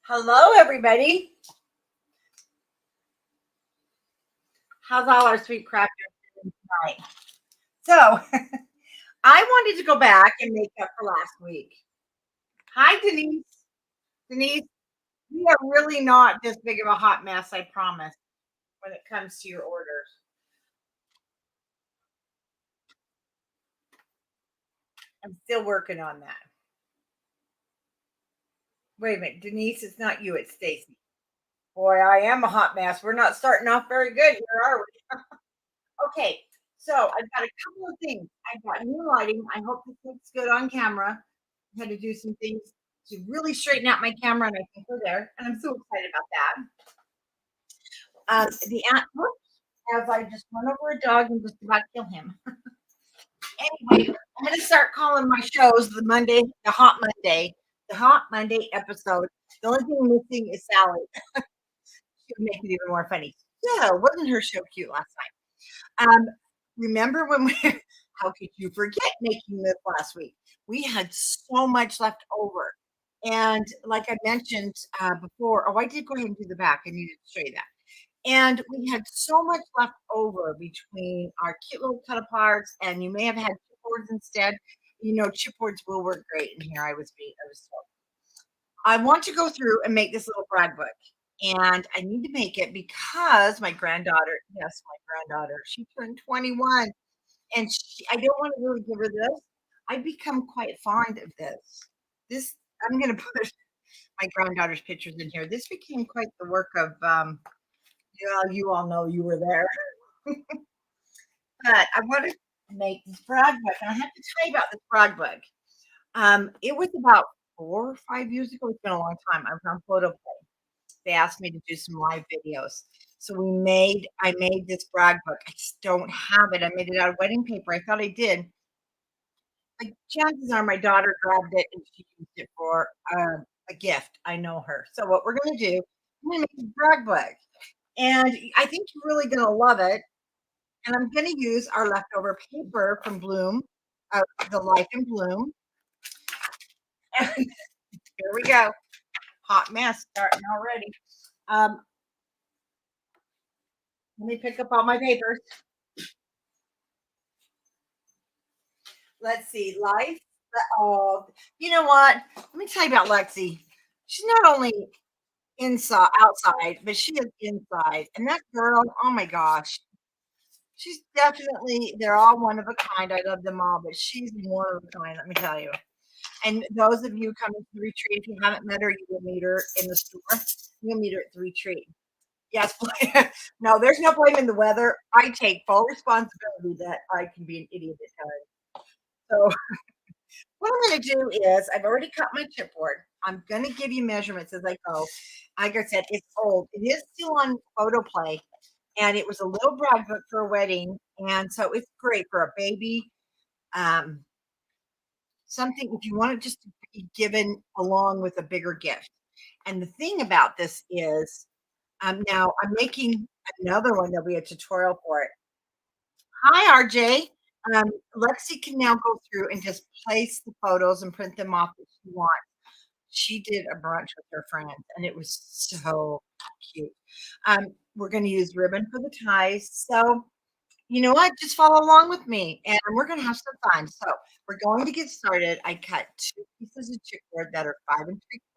Hello, everybody. How's all our sweet crackers doing tonight? So, I wanted to go back and make up for last week. Hi, Denise. Denise, we are really not this big of a hot mess, I promise, when it comes to your orders. I'm still working on that. Wait a minute, Denise, it's not you, it's Stacy. Boy, I am a hot mess. We're not starting off very good here, are we? Okay, so I've got a couple of things. I've got new lighting. I hope this looks good on camera. I had to do some things to really straighten out my camera, and I think we're there. And I'm so excited about that. The ant, as I just run over a dog and just about kill him. Anyway, I'm going to start calling my shows the Hot Monday episode. The only thing missing is Sally. She would make it even more funny. So, wasn't her show cute last night? Remember when we how could you forget making this last week? We had so much left over. And like I mentioned before, oh, I did go ahead and do the back. I needed to show you that. And we had so much left over between our cute little cut aparts, and you may have had chipboards instead. You know, chipboards will work great in here. I was told. I want to go through and make this little brag book. And I need to make it because my granddaughter, yes, my granddaughter, she turned 21 and I don't want to really give her this. I've become quite fond of this. This I'm going to put my granddaughter's pictures in here. This became quite the work of, you all know you were there. But I want to make this brag book, and I have to tell you about this brag book. It was about 4 or 5 years ago. It's been a long time. I was on Photo Play. They asked me to do some live videos. So I made this brag book. I just don't have it. I made it out of wedding paper. I thought I did. Like, chances are my daughter grabbed it and she used it for a gift. I know her. So what we're gonna do, I'm gonna make a brag book. And I think you're really gonna love it. And I'm gonna use our leftover paper from Bloom, the Life in Bloom. And here we go. Hot mess starting already. Um, Let me pick up all my papers. Let's see, life. Oh, you know what? Let me tell you about Lexi. She's not only inside, outside, but she is inside. And that girl, oh my gosh, she's definitely. They're all one of a kind. I love them all, but she's one of a kind. Let me tell you. And those of you coming to the retreat, if you haven't met her, you will meet her in the store. You'll meet her at the retreat. Yes, no, there's no blaming the weather. I take full responsibility that I can be an idiot at times. So what I'm going to do is I've already cut my chipboard. I'm going to give you measurements as I go. Like I said, it's old. It is still on Photo Play, and it was a little brag book for a wedding, and so it's great for a baby. Um, Something if you want it just to be given along with a bigger gift. And the thing about this is, now I'm making another one. There'll be a tutorial for it. Hi, RJ. Lexi can now go through and just place the photos and print them off if she wants. She did a brunch with her friends, and it was so cute. We're going to use ribbon for the ties. So, you know what? Just follow along with me, and we're going to have some fun. So, we're going to get started. I cut 2 pieces of chipboard that are 5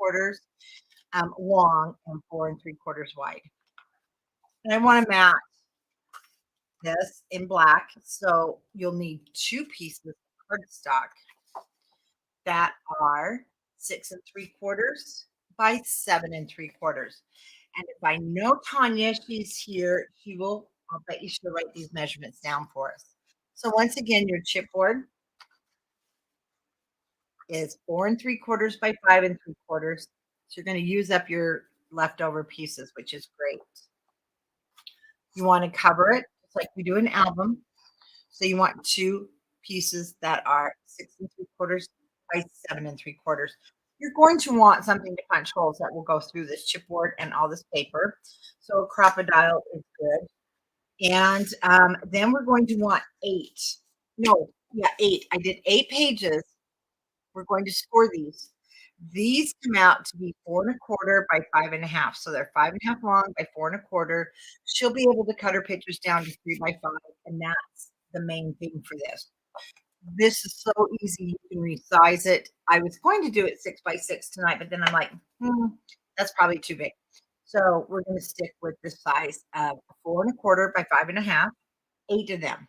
3/4 long and 4 3/4 wide. And I want to match this in black. So, you'll need 2 pieces of cardstock that are 6 3/4 by 7 3/4. And if I know Tanya, she's here, I'll bet you she'll write these measurements down for us. So once again, your chipboard is 4 3/4 by 5 3/4. So you're going to use up your leftover pieces, which is great. You want to cover it just like we do an album. So you want 2 pieces that are 6 3/4 by 7 3/4. You're going to want something to punch holes that will go through this chipboard and all this paper. So a crocodile is good. And then we're going to want 8. No, yeah, 8. I did 8 pages. We're going to score these. These come out to be 4 1/4 by 5 1/2. So they're 5 1/2 long by 4 1/4. She'll be able to cut her pictures down to 3 by 5, and that's the main thing for this. This is so easy, you can resize it. I was going to do it 6 by 6 tonight, but then I'm like, that's probably too big. So we're gonna stick with the size of 4 1/4 by 5 1/2, 8 of them.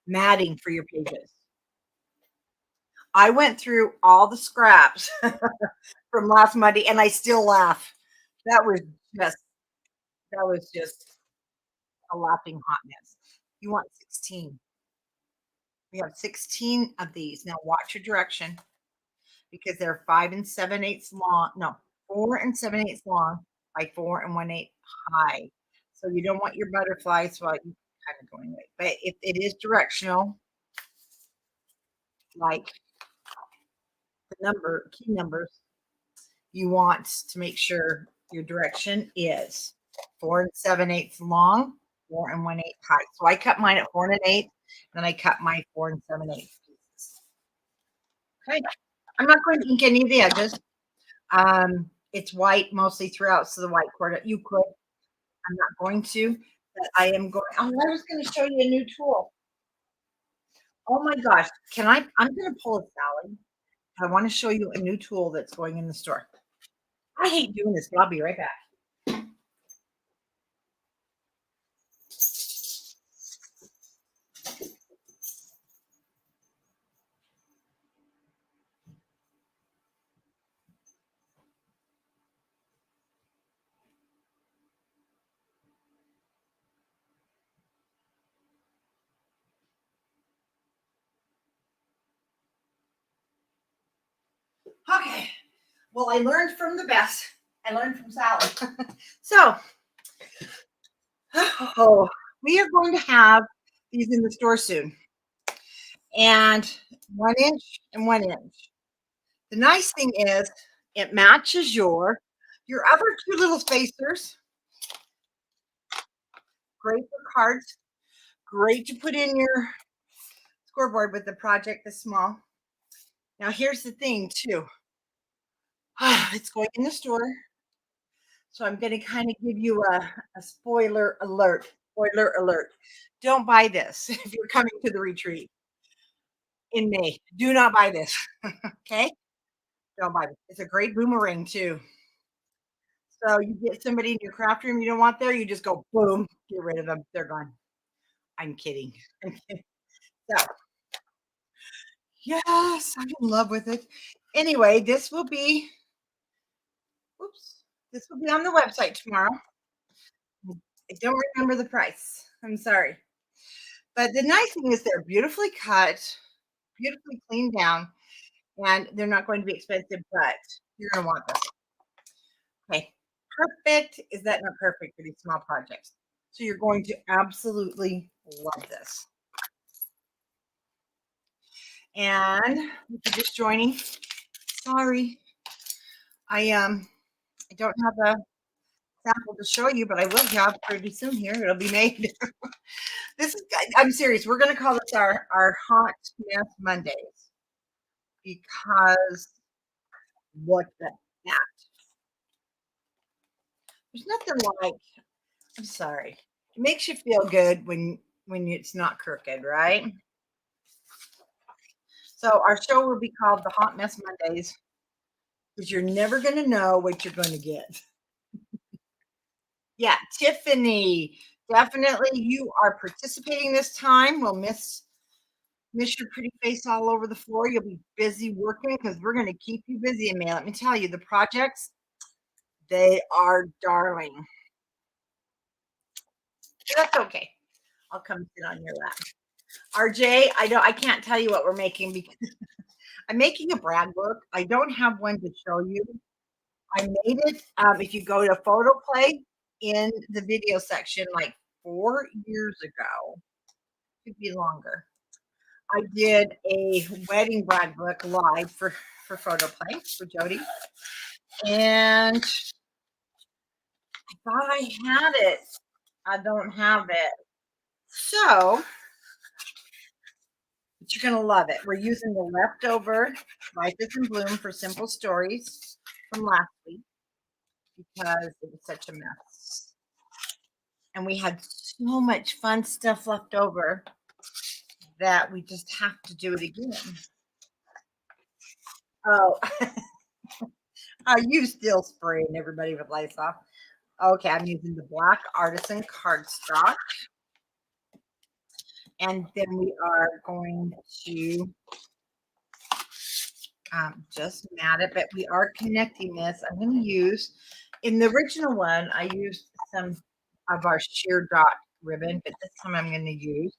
Matting for your pages. I went through all the scraps from last Monday, and I still laugh. That was just that was just a laughing hot mess. You want 16. We have 16 of these. Now watch your direction because they're 5 7/8 long. No, 4 7/8 long by 4 1/8 high. So you don't want your butterflies while you kind of going away. But if it is directional, like the key numbers, you want to make sure your direction is 4 7/8 long, 4 1/8 high. So I cut mine at 4 1/8, then I cut my 4 7/8 pieces. Okay. I'm not going to ink any of the edges. It's white mostly throughout, so the white quarter you could. I'm not going to, but I am going. Oh, I was going to show you a new tool. Oh my gosh, can I? I'm going to pull a Sally. I want to show you a new tool that's going in the store. I hate doing this, but I'll be right back. Okay. Well, I learned from the best. I learned from Sally. So, oh, we are going to have these in the store soon. And 1 inch and 1 inch. The nice thing is it matches your other two little spacers. Great for cards. Great to put in your scoreboard with the project this small. Now here's the thing too. It's going in the store. So I'm going to kind of give you a spoiler alert. Spoiler alert. Don't buy this if you're coming to the retreat in May. Do not buy this. Okay? Don't buy it. It's a great boomerang too. So you get somebody in your craft room you don't want there, you just go boom, get rid of them. They're gone. I'm kidding. So yes, I'm in love with it. Anyway, oops, this will be on the website tomorrow. I don't remember the price. I'm sorry. But the nice thing is they're beautifully cut, beautifully cleaned down, and they're not going to be expensive, but you're gonna want this. Okay. Perfect. Is that not perfect for these small projects? So you're going to absolutely love this. And if you're just joining, sorry, I don't have a sample to show you, but I will have pretty soon here. It'll be made. This is I'm serious. We're gonna call this our hot mess Mondays because what the heck? There's nothing like I'm sorry. It makes you feel good when it's not crooked, right? So our show will be called the Hot Mess Mondays because you're never gonna know what you're gonna get. Yeah, Tiffany, definitely you are participating this time. We'll miss your pretty face all over the floor. You'll be busy working because we're going to keep you busy in May. Let me tell you, the projects, they are darling. That's okay. I'll come sit on your lap. RJ, I can't tell you what we're making because I'm making a brag book. I don't have one to show you. I made it. If you go to photo play in the video section like 4 years ago, could be longer. I did a wedding brag book live for photo play for Jody, and I thought I had it. I don't have it. So but you're gonna love it. We're using the leftover Life is in Bloom for Simple Stories from last week because it was such a mess. And we had so much fun stuff left over that we just have to do it again. Oh, I use Steel Spray and everybody with Lysol. Okay, I'm using the black artisan cardstock. And then we are going to just mat it, but we are connecting this. I'm going to use, in the original one, I used some of our sheer dot ribbon, but this time I'm going to use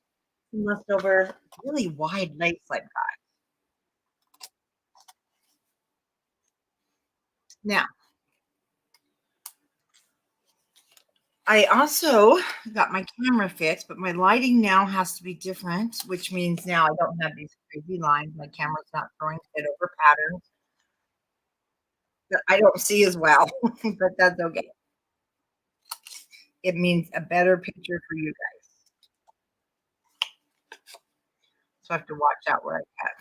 some leftover really wide lace like that. Now, I also got my camera fixed, but my lighting now has to be different, which means now I don't have these crazy lines. My camera's not throwing it over patterns that I don't see as well, but that's okay. It means a better picture for you guys. So I have to watch out where I cut.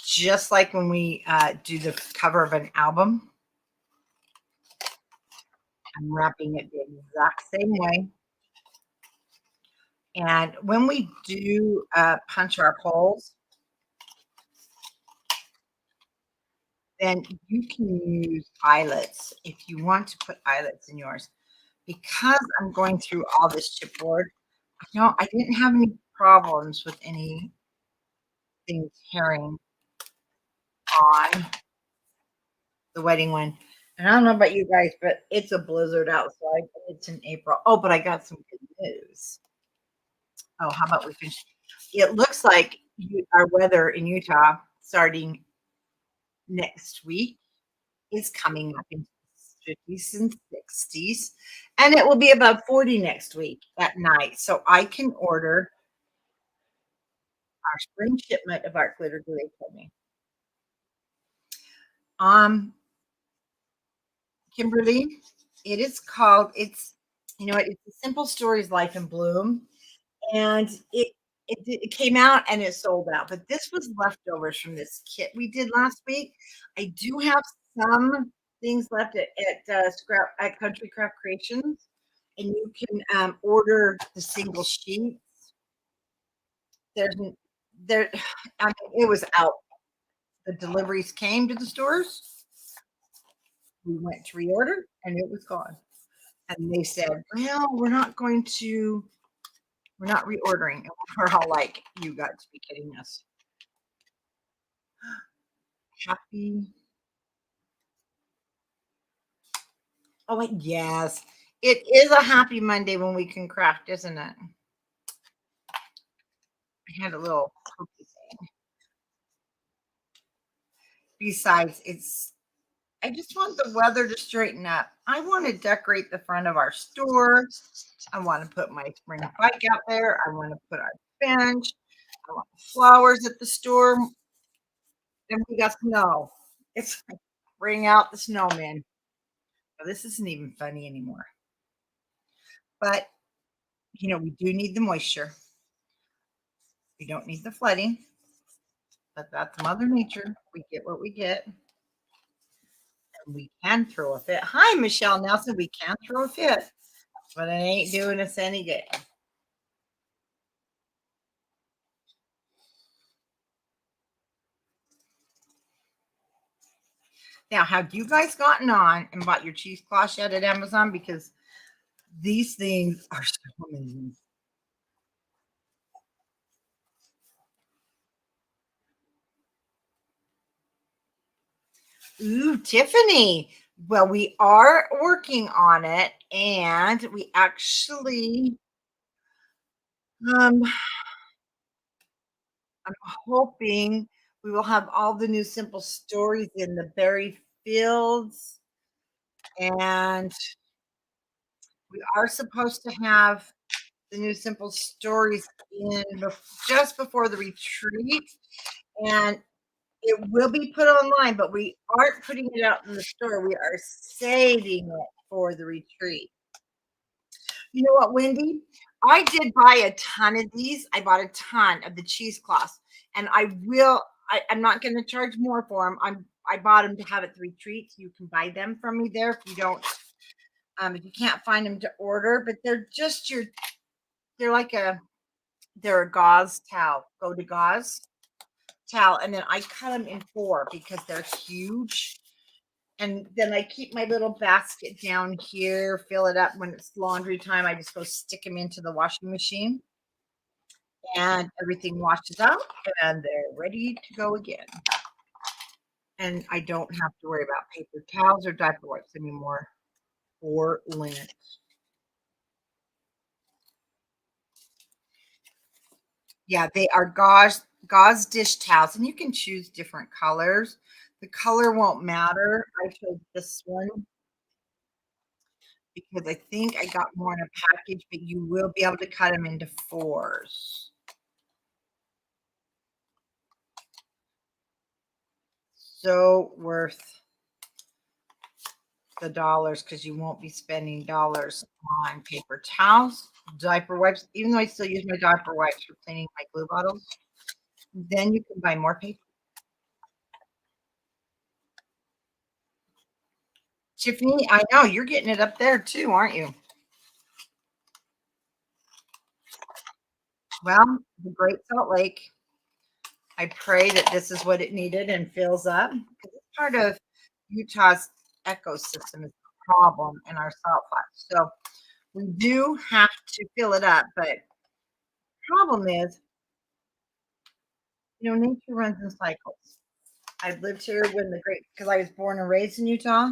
Just like when we do the cover of an album, I'm wrapping it the exact same way. And when we do punch our holes, then you can use eyelets if you want to put eyelets in yours. Because I'm going through all this chipboard, I didn't have any problems with any things tearing on the wedding one. And I don't know about you guys, but it's a blizzard outside. It's in April. Oh, but I got some good news. Oh, how about we finish? It looks like our weather in Utah starting next week is coming up in 50s and 60s, and it will be above 40 next week at night. So I can order our spring shipment of art glitter glue they told me. Kimberly, it is called, it's a Simple Stories Life in Bloom, and it came out and it sold out. But this was leftovers from this kit we did last week. I do have some things left at Scrap at Country Craft Creations, and you can order the single sheets. There's there, I mean, it was out. The deliveries came to the stores. We went to reorder, and it was gone. And they said, "Well, we're not reordering." And we're all like, "You got to be kidding us." Happy. Oh, wait, yes. It is a happy Monday when we can craft, isn't it? I had a little cookie thing. Besides, I just want the weather to straighten up. I want to decorate the front of our store. I want to put my spring bike out there. I want to put our bench. I want flowers at the store. And we got snow. It's like, bring out the snowman. Now, this isn't even funny anymore. But, we do need the moisture. We don't need the flooding, but that's Mother Nature. We get what we get. And we can throw a fit. Hi, Michelle Nelson. We can throw a fit, but it ain't doing us any good. Now, have you guys gotten on and bought your cheesecloth yet at Amazon? Because these things are so amazing. Ooh, Tiffany. Well, we are working on it, and we actually, um, I'm hoping we will have all the new Simple Stories in the berry fields, and we are supposed to have the new Simple Stories in just before the retreat, and it will be put online, but we aren't putting it out in the store. We are saving it for the retreat. You know what, Wendy? I did buy a ton of these. I bought a ton of the cheesecloths, and I'm not gonna charge more for them. I bought them to have at the retreat. You can buy them from me there if you can't find them to order, but they're like they're a gauze towel, go to gauze towel, and then I cut them in 4 because they're huge. And then I keep my little basket down here, fill it up when it's laundry time. I just go stick them into the washing machine and everything washes out and they're ready to go again. And I don't have to worry about paper towels or diaper wipes anymore or lint. Yeah, they are gauze dish towels, and you can choose different colors. The color won't matter. I chose this one because I think I got more in a package, but you will be able to cut them into 4s. So worth the dollars because you won't be spending dollars on paper towels, diaper wipes, even though I still use my diaper wipes for cleaning my glue bottles. Then you can buy more paper. Tiffany, I know you're getting it up there too, aren't you? Well, the Great Salt Lake, I pray that this is what it needed and fills up because it's part of Utah's ecosystem is a problem in our salt flats. So we do have to fill it up, but problem is, nature runs in cycles. I've lived here because I was born and raised in Utah.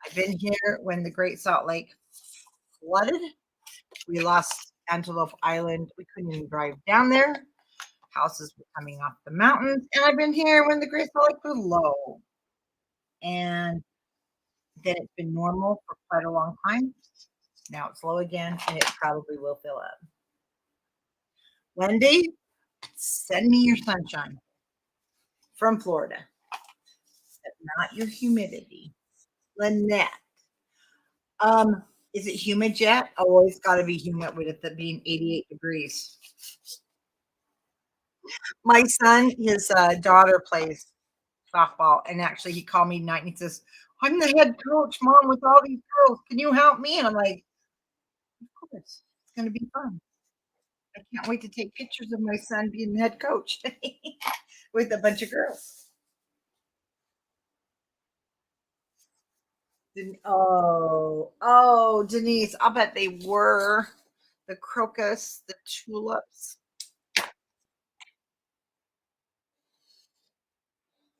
I've been here when the Great Salt Lake flooded. We lost Antelope Island. We couldn't even drive down there. Houses were coming off the mountains. And I've been here when the Great Salt Lake was low. And then it's been normal for quite a long time. Now it's low again, and it probably will fill up. Wendy, send me your sunshine from Florida, but not your humidity. Lynette, is it humid yet? Oh, it's got to be humid with it being 88 degrees. My son, his daughter plays softball, and actually, he called me tonight and he says, "I'm the head coach, mom, with all these girls. Can you help me?" And I'm like, "Of course, it's going to be fun. I can't wait to take pictures of my son being the head coach with a bunch of girls." Oh, Denise, I bet they were the crocus, the tulips.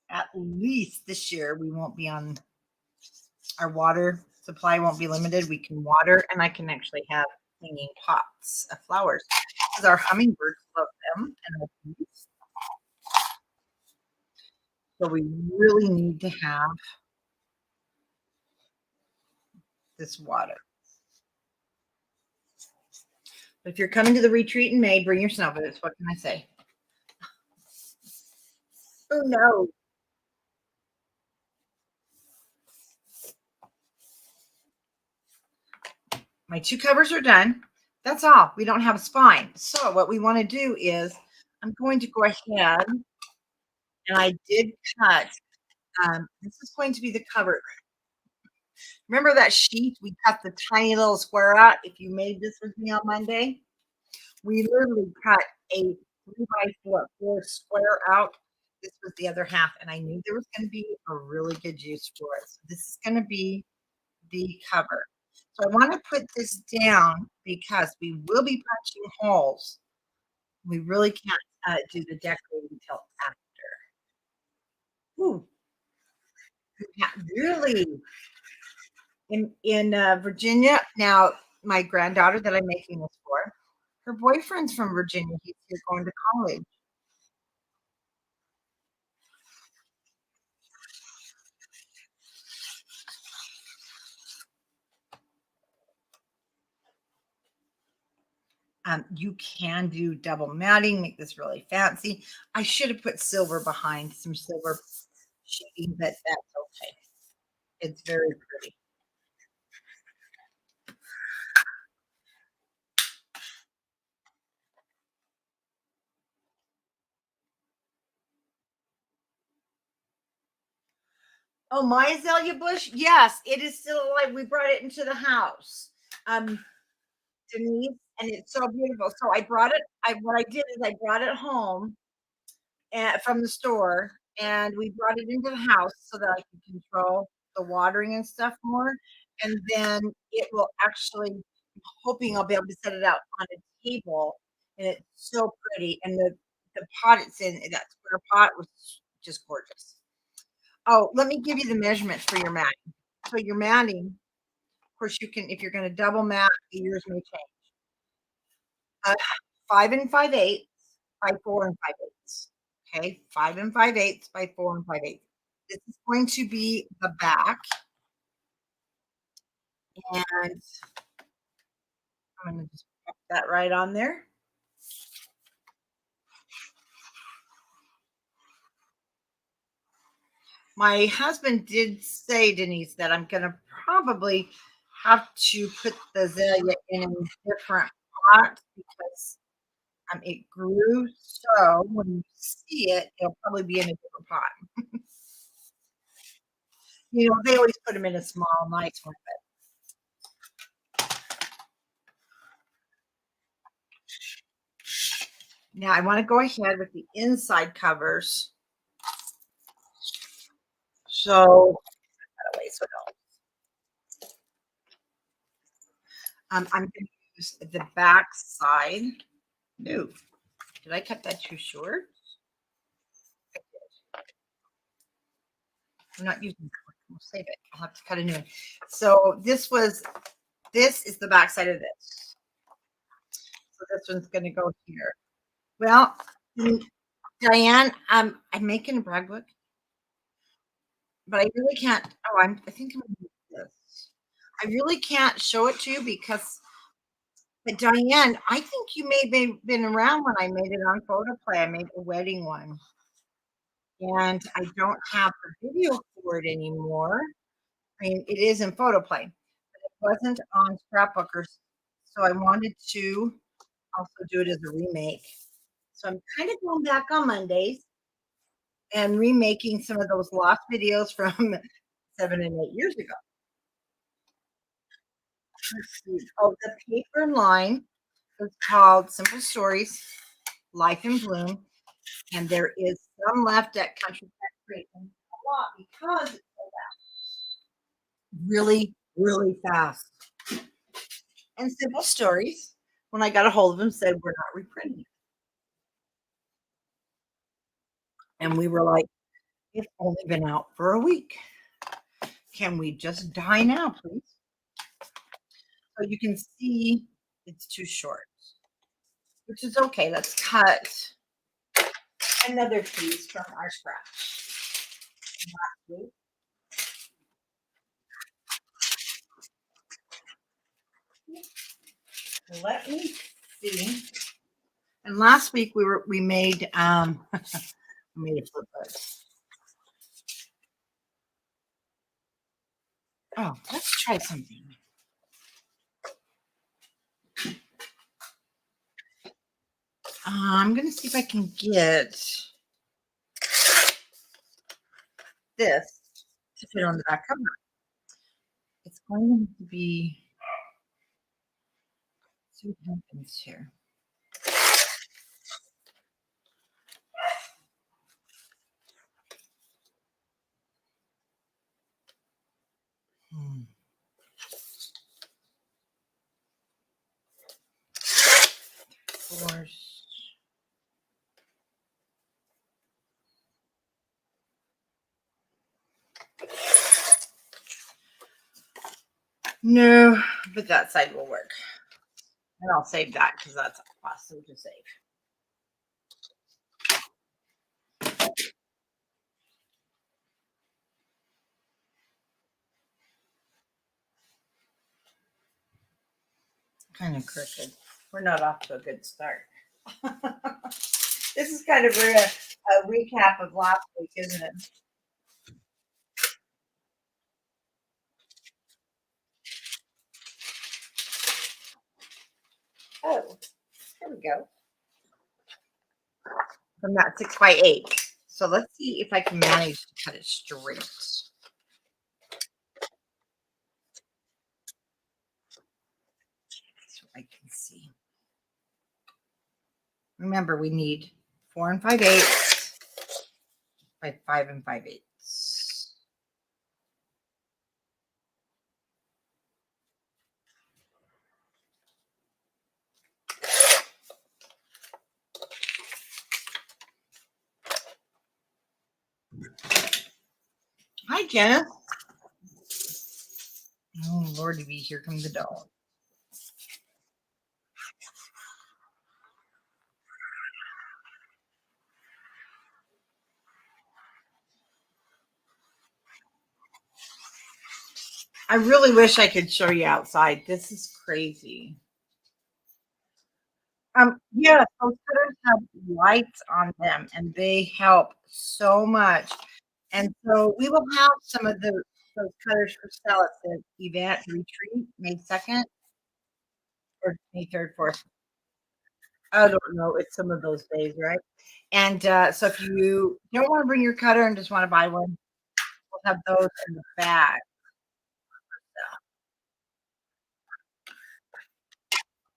At least this year, we won't be on our water supply won't be limited. We can water, and I can actually have hanging pots of flowers because our hummingbirds love them and our bees. So we really need to have this water. But if you're coming to the retreat in May, bring your snow boots. What can I say? Oh no. My 2 covers are done. That's all. We don't have a spine. So what we want to do is I'm going to go ahead and I did cut. This is going to be the cover. Remember that sheet we cut the tiny little square out? If you made this with me on Monday, we literally cut a 3 by 4 square out. This was the other half, and I knew there was going to be a really good use for it. So this is going to be the cover. So I want to put this down because we will be punching holes. We really can't do the decorating until after. Ooh, yeah, really? In Virginia, now my granddaughter that I'm making this for, her boyfriend's from Virginia. He's here going to college. You can do double matting, make this really fancy. I should have put silver behind some silver sheeting, but that's okay. It's very pretty. Oh, my azalea bush? Yes, it is still alive. We brought it into the house. Um, Denise, and it's so beautiful. So I brought it. I what I did is I brought it home and from the store, and we brought it into the house so that I could control the watering and stuff more. And then it will actually, I'm hoping I'll be able to set it out on a table, and it's so pretty. And the pot it's in, that square pot was just gorgeous. Oh, let me give you the measurements for your matting. So your matting, of course, you can if you're going to double mat, yours may change. Uh, 5 and 5/8 by 4 and 5/8. Okay, 5 and 5/8 by 4 and 5/8. This is going to be the back, and I'm going to just put that right on there. My husband did say, Denise, that I'm going to probably have to put the azalea in a different pot because it grew. So when you see it, it'll probably be in a different pot. They always put them in a small, nice one. Now I want to go ahead with the inside covers. So, away, so I'm going to use the back side. No, did I cut that too short? I'm not using that one. We'll save it. I'll have to cut a new one. So this is the back side of this. So this one's going to go here. Well, Diane, I'm making a brag book, but I really can't. Oh, I think I'm going to do this. I really can't show it to you because, but Diane, I think you may have been around when I made it on Photoplay. I made a wedding one, and I don't have the video for it anymore. I mean, it is in Photoplay, but it wasn't on Scrapbookers, so I wanted to also do it as a remake. So I'm kind of going back on Mondays and remaking some of those lost videos from 7 and 8 years ago. Let's see. Oh, the paper line is called Simple Stories, Life in Bloom, and there is some left at Country Pet Creek. And a lot because it's sold out really, really fast. And Simple Stories, when I got a hold of them, said we're not reprinting it. And we were like, it's only been out for a week. Can we just die now, please? So you can see it's too short, which is okay. Let's cut another piece from our scratch. Let me see. And last week we made we made a flip book. Oh, let's try something. I'm gonna see if I can get this to fit on the back cover. It's going to be. Let's see what happens here. Hmm. Course. No, but that side will work. And I'll save that because that's awesome to save. Kind of crooked. We're not off to a good start. This is kind of a recap of last week, isn't it? Oh, here we go. From that 6 by 8. So let's see if I can manage to cut it straight. Let's see. Remember, we need 4 5/8 by 5 5/8. Hi, Jenna. Oh, Lordy be, here comes the dog. I really wish I could show you outside. This is crazy. Yeah, those cutters have lights on them, and they help so much. And so we will have some of those cutters for sale at the event retreat, May 2nd or May 3rd, 4th. I don't know. It's some of those days, right? And so if you don't want to bring your cutter and just want to buy one, we'll have those in the bag.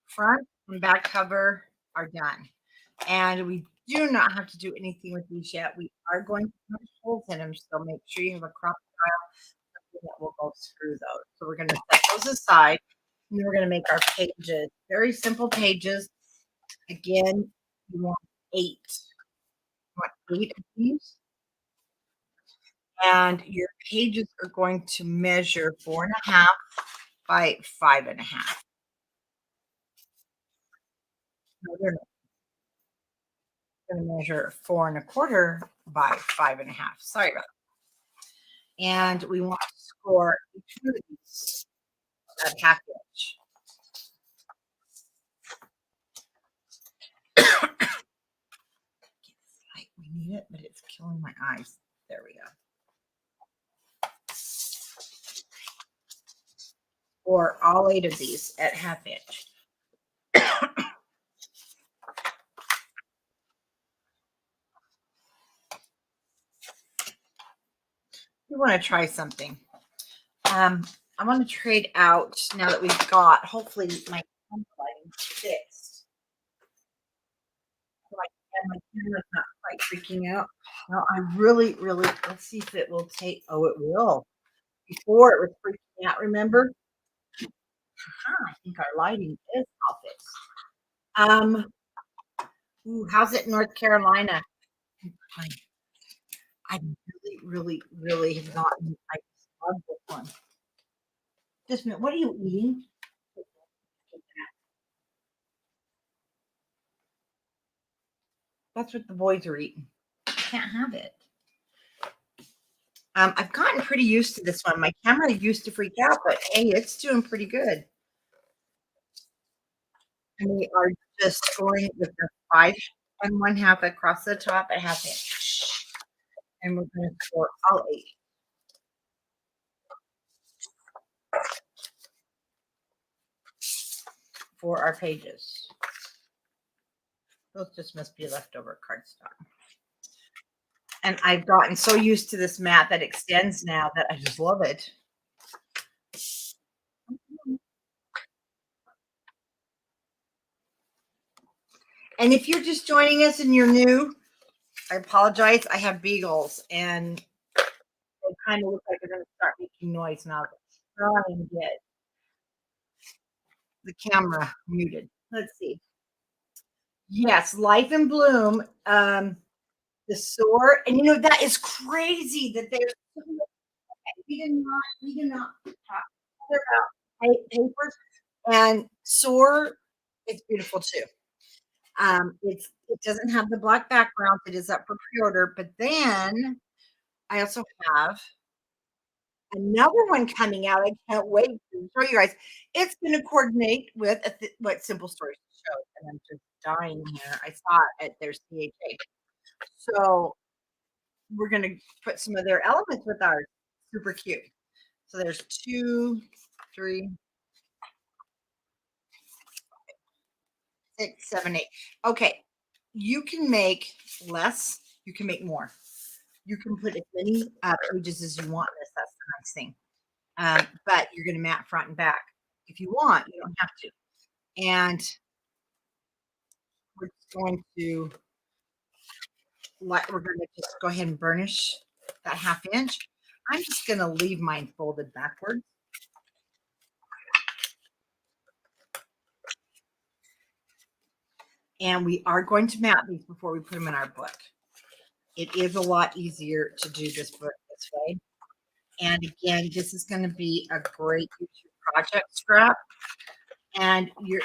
Front and back cover are done. And we do not have to do anything with these yet. We are going to punch holes in them, so make sure you have a crop that will go through those. So we're going to set those aside, and then we're going to make our pages. Very simple pages. Again, you want 8. You want 8 of these. And your pages are going to measure 4.5 by 5.5. No, they're not. Going to measure 4 1/4 by 5.5. Sorry about that. And we want to score each one of these at half inch. We need it, but it's killing my eyes. There we go. Or all 8 of these at half inch. We want to try something. I want to trade out now that we've got hopefully my lighting fixed. My camera's not quite freaking out. No, I really, let's see if it will take. Oh, it will. Before it was freaking out, remember? I think our lighting is all fixed. How's it in North Carolina? I really have gotten. I love this one. Just a minute. What are you eating? That's what the boys are eating. I can't have it. I've gotten pretty used to this one. My camera used to freak out, but hey, it's doing pretty good. And we are just scoring with the 5 1/2 across the top at half inch. And we're going to score all 8 for our pages. Those just must be leftover cardstock. And I've gotten so used to this mat that extends now that I just love it. And if you're just joining us and you're new, I apologize. I have beagles and they kind of look like they're going to start making noise now. Try and get the camera muted. Let's see. Yes, Life in Bloom. The Soar, and that is crazy that there's so much. We did not talk about papers, and Soar is beautiful too. It doesn't have the black background. It is up for pre-order, but then I also have another one coming out. I can't wait to show you guys. It's going to coordinate with what Simple Stories show, and I'm just dying here. I saw it at their CHA. So we're going to put some of their elements with ours. Super cute. So there's 2, 3, 6, 7, 8. Okay. You can make less. You can make more. You can put as many pages as you want in this. That's the nice thing. But you're going to mat front and back. If you want, you don't have to. And we're just going to we're going to just go ahead and burnish that 1/2 inch. I'm just going to leave mine folded backwards. And we are going to mat these before we put them in our book. It is a lot easier to do this book this way. And again, this is going to be a great YouTube project scrap. And you're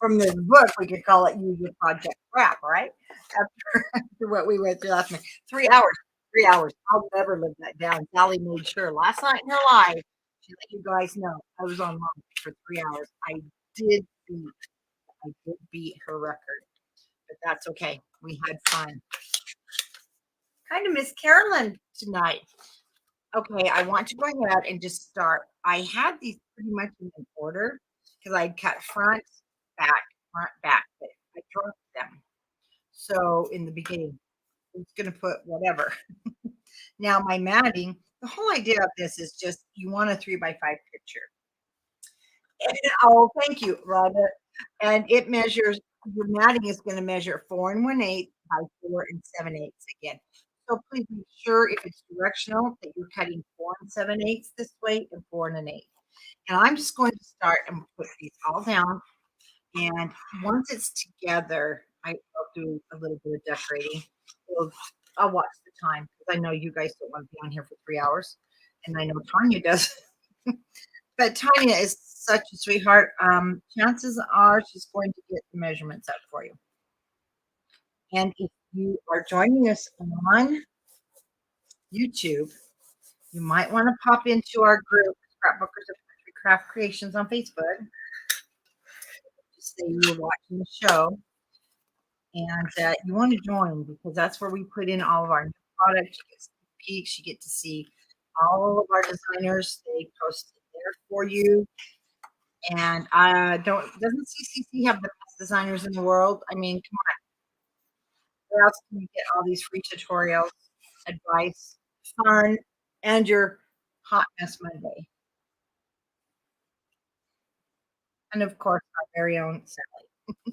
from the book, we could call it YouTube project scrap, right? After what we went through last night. 3 hours. 3 hours. I'll never live that down. Sally made sure last night in her life, she let you guys know I was online for 3 hours. Did beat, I did beat her record, but that's okay. We had fun. Kind of miss Carolyn tonight. Okay, I want to go ahead and just start. I had these pretty much in order because I cut front, back, but I dropped them. So in the beginning, I'm just going to put whatever. Now my matting, the whole idea of this is just you want a 3x5 picture. And, oh, thank you, Robert. And it measures, your matting is going to measure 4 1/8 by 4 7/8 again. So please make sure if it's directional that you're cutting 4 7/8 this way and 4 1/8. And I'm just going to start and put these all down. And once it's together, I'll do a little bit of decorating. I'll watch the time because I know you guys don't want to be on here for 3 hours. And I know Tanya does. But Tanya is such a sweetheart. Chances are she's going to get the measurements up for you. And if you are joining us on YouTube, you might want to pop into our group, Scrapbookers of Country Craft Creations on Facebook. Just say you're watching the show. And you want to join because that's where we put in all of our new products. You get sneak peeks. You get to see all of our designers. They post it there for you. And doesn't CCC have the best designers in the world? I mean, come on. Where else can you get all these free tutorials, advice, fun, and your Hot Mess Monday? And of course, our very own Sally.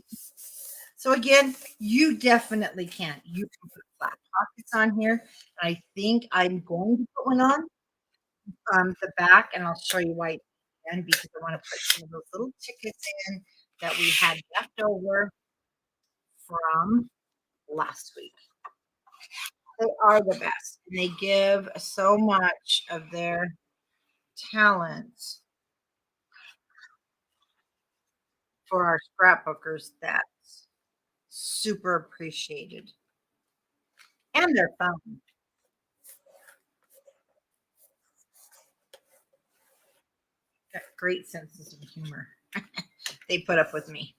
So again, you definitely can. You can put flat pockets on here. I think I'm going to put one on the back, and I'll show you why again because I want to put some of those little tickets in that we had left over from last week. They are the best, and they give so much of their talents for our scrapbookers that's super appreciated. And they're fun. Got great senses of humor. They put up with me.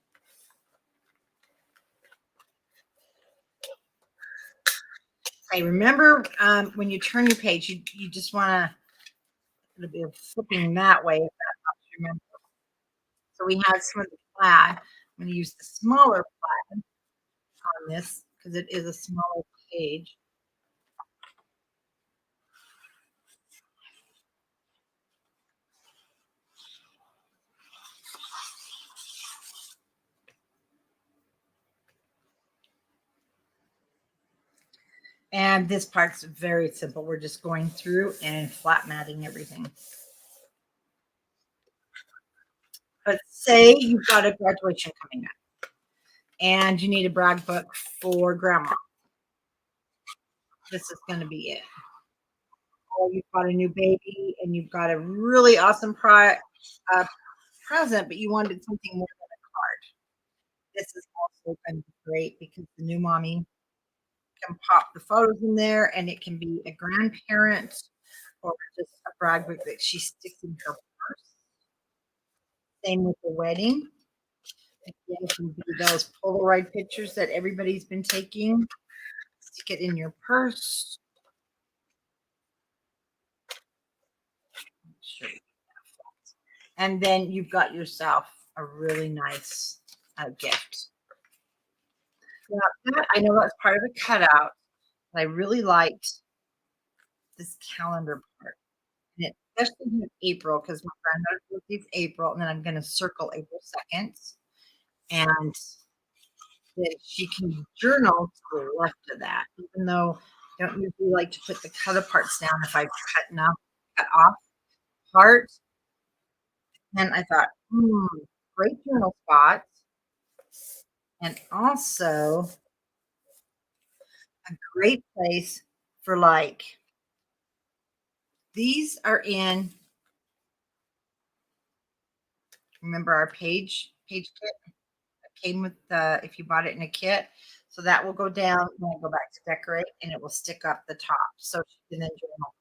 I remember when you turn your page, you just want to be flipping that way if that helps you remember. So we have some of the plaid. I'm going to use the smaller plaid on this because it is a smaller page. And this part's very simple. We're just going through and flat matting everything. But say you've got a graduation coming up and you need a brag book for grandma. This is going to be it. Or you've got a new baby and you've got a really awesome present, but you wanted something more than a card. This is also going to be great because the new mommy can pop the photos in there and it can be a grandparent or just a brag book that she sticks in her purse. Same with the wedding. Again, it can be those Polaroid pictures that everybody's been taking. Stick it in your purse. And then you've got yourself a really nice gift. Now, I know that's part of the cutout, but I really liked this calendar part. And it especially in April because my granddaughter's birthday is April, and then I'm gonna circle April 2nd, and then she can journal to the left of that, even though I don't usually like to put the cut aparts down if I've cut off part. And I thought, great journal spot, and also a great place for like these are in, remember our page kit that came with the, if you bought it in a kit. So that will go down when I go back to decorate, and it will stick up the top so she can then journal.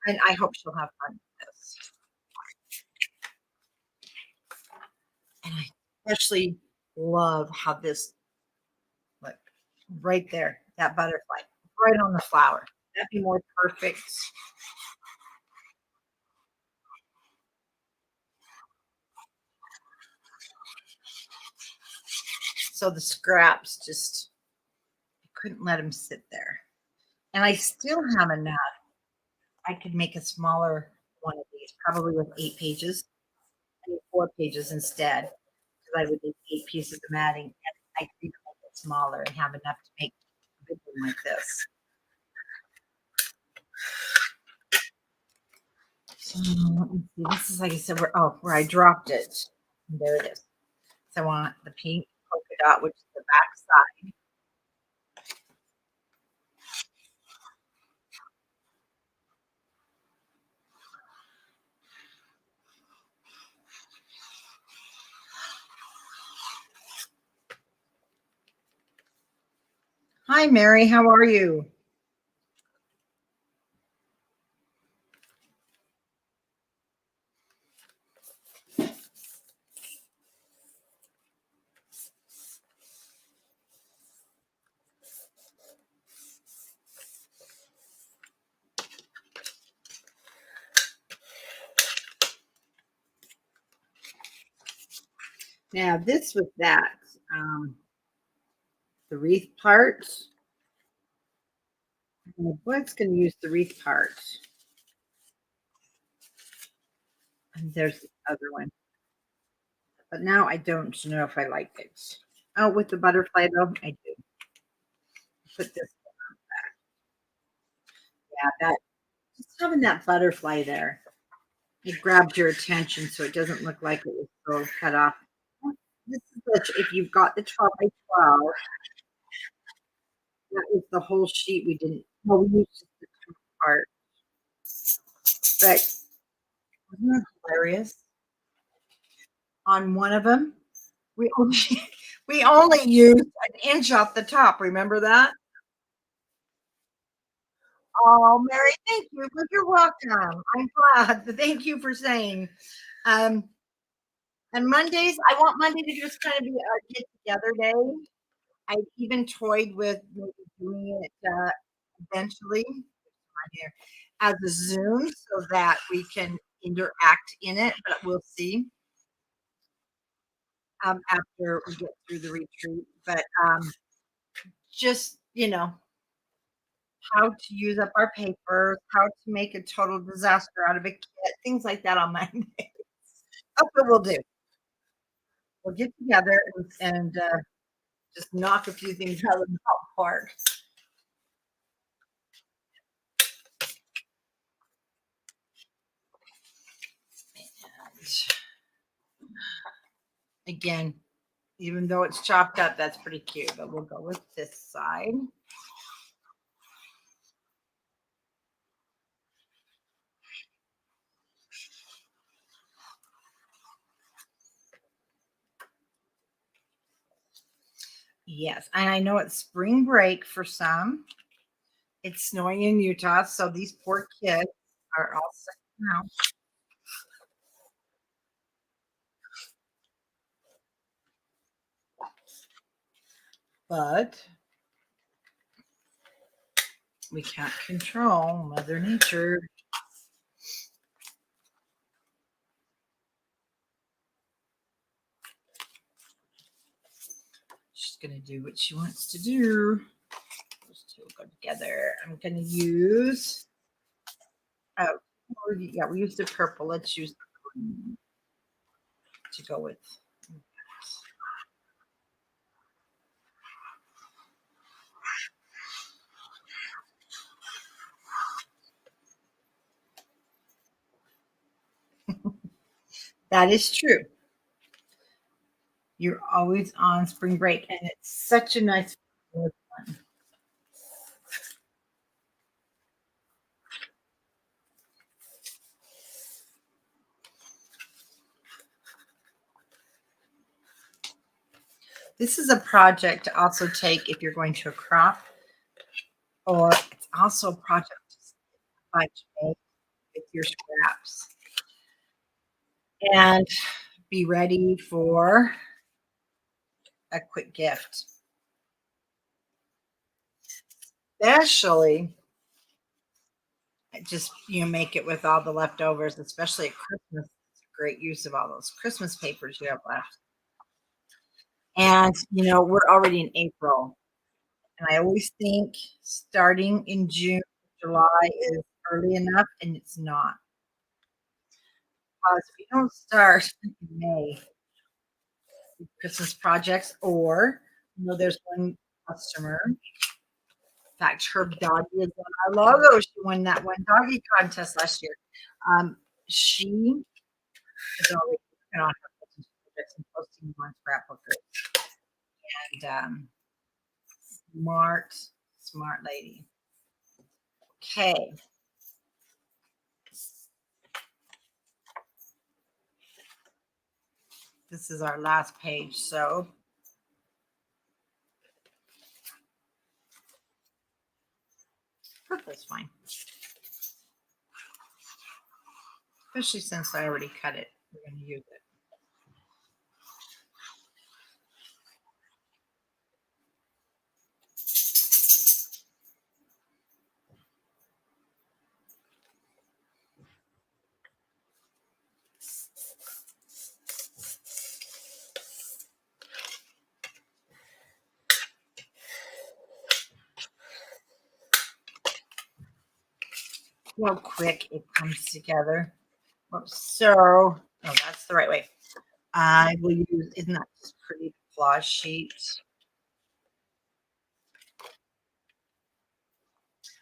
And I hope she'll have fun with this. And I especially love how this, look, right there, that butterfly, right on the flower. That'd be more perfect. So the scraps just, I couldn't let them sit there. And I still have enough. I could make a smaller one of these, probably with 8 pages. I need 4 pages instead, because I would need 8 pieces of matting. And I think make it smaller and have enough to make a big one like this. So let me see. This is, like I said, where I dropped it. There it is. So I want the pink polka dot, which is the back side. Hi, Mary. How are you? Now, this was that, the wreath part. My bud's going to use the wreath part. And there's the other one. But now I don't know if I like it. Oh, with the butterfly, though, I do. Put this one back. Yeah, that, just having that butterfly there, it grabbed your attention so it doesn't look like it was so cut off. This is such, if you've got the 12 by 12, that was the whole sheet. We didn't, well, we used just the top part. But isn't that hilarious? On one of them, we only we only used an inch off the top. Remember that? Oh, Mary, thank you. Well, you're welcome. I'm glad. Thank you for saying. Um, and Mondays, I want Monday to just kind of be a get together day. I even toyed with maybe doing it eventually here as a Zoom so that we can interact in it, but we'll see after we get through the retreat. But just, how to use up our papers, how to make a total disaster out of a kit, things like that on Monday. That's what we'll do. We'll get together and just knock a few things out of the park. And again, even though it's chopped up, that's pretty cute, but we'll go with this side. Yes, and I know it's spring break for some. It's snowing in Utah, so these poor kids are all sick now. But we can't control Mother Nature. She's going to do what she wants to do. Those two will go together. I'm going to use, oh, Yeah, we used the purple. Let's use the green to go with. That is true. You're always on spring break, and it's such a nice one. This is a project to also take if you're going to a crop, or it's also a project to make with your scraps and be ready for a quick gift. Especially just make it with all the leftovers, especially at Christmas. It's a great use of all those Christmas papers you have left. And we're already in April. And I always think starting in June, July is early enough, and it's not. Because if you don't start in May with Christmas projects, or there's one customer. In fact, her doggy is on our logo. She won that one doggy contest last year. She is already working on her Christmas projects and posting them on Scrapbooker. And smart lady. Okay. This is our last page, so purple's fine. Especially since I already cut it. We're going to use it. Real quick, it comes together. So, oh, that's the right way. I will use, isn't that just pretty collage sheet?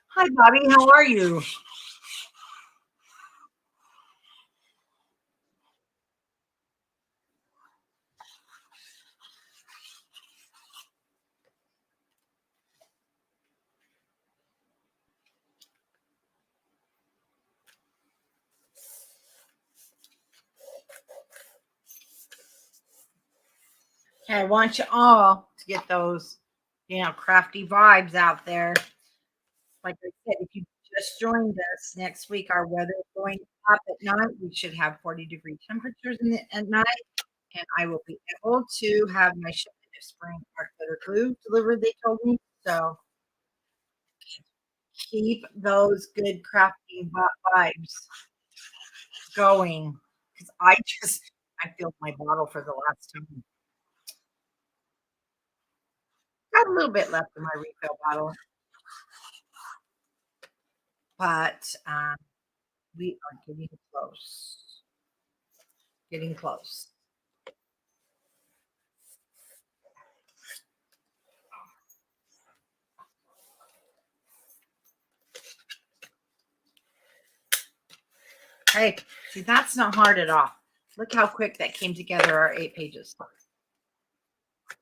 Hi, Bobby. How are you? Okay, I want you all to get those, crafty vibes out there. Like I said, if you just joined us next week, our weather is going up at night. We should have 40-degree temperatures at night, and I will be able to have my shipment of spring art glitter glue delivered. They told me so. Keep those good crafting vibes going because I filled my bottle for the last time. Got a little bit left in my refill bottle, but we are getting close. Getting close. Hey, see, that's not hard at all. Look how quick that came together, our 8 pages.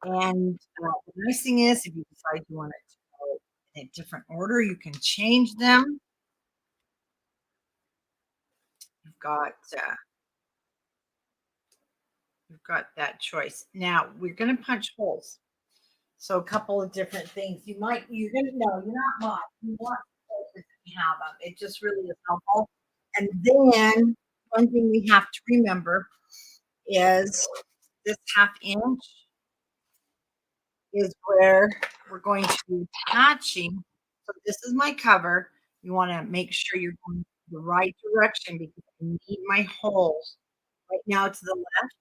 And the nice thing is, if you decide you want it to go in a different order, you can change them. You've got that choice. Now we're going to punch holes. So a couple of different things. You're gonna know you're not mine. You want to have them. It just really is helpful. And then one thing we have to remember is this 1/2 inch is where we're going to be attaching. So this is my cover. You want to make sure you're going the right direction because I need my holes right now to the left.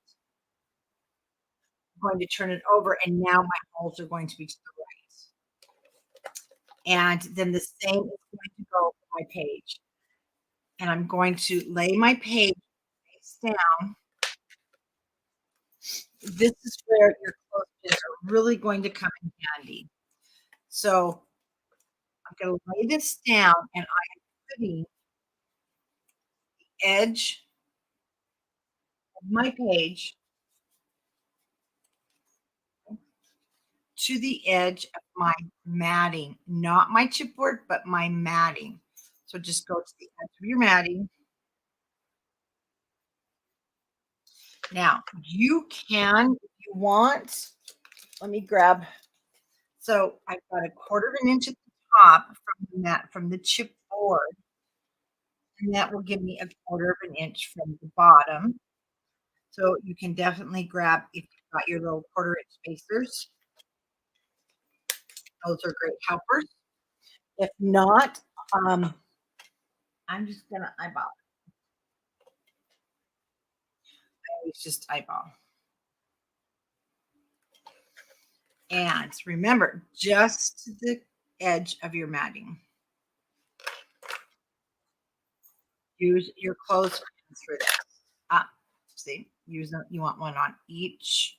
I'm going to turn it over, and now my holes are going to be to the right. And then the same is going to go for my page. and I'm going to lay my page face down. This is where your clothespins are really going to come in handy. So I'm going to lay this down, and I'm putting the edge of my page to the edge of my matting, not my chipboard, but my matting. So just go to the edge of your matting. Now you can, if you want, let me grab. So I've got a quarter of an inch at the top from the mat, from the chipboard, and that will give me a quarter of an inch from the bottom. So you can definitely grab, if you've got your little quarter inch spacers, those are great helpers. If not, um, I'm just gonna eyeball. It's just eyeball. And remember, just to the edge of your matting. Use your clothespins for this. See, you want one on each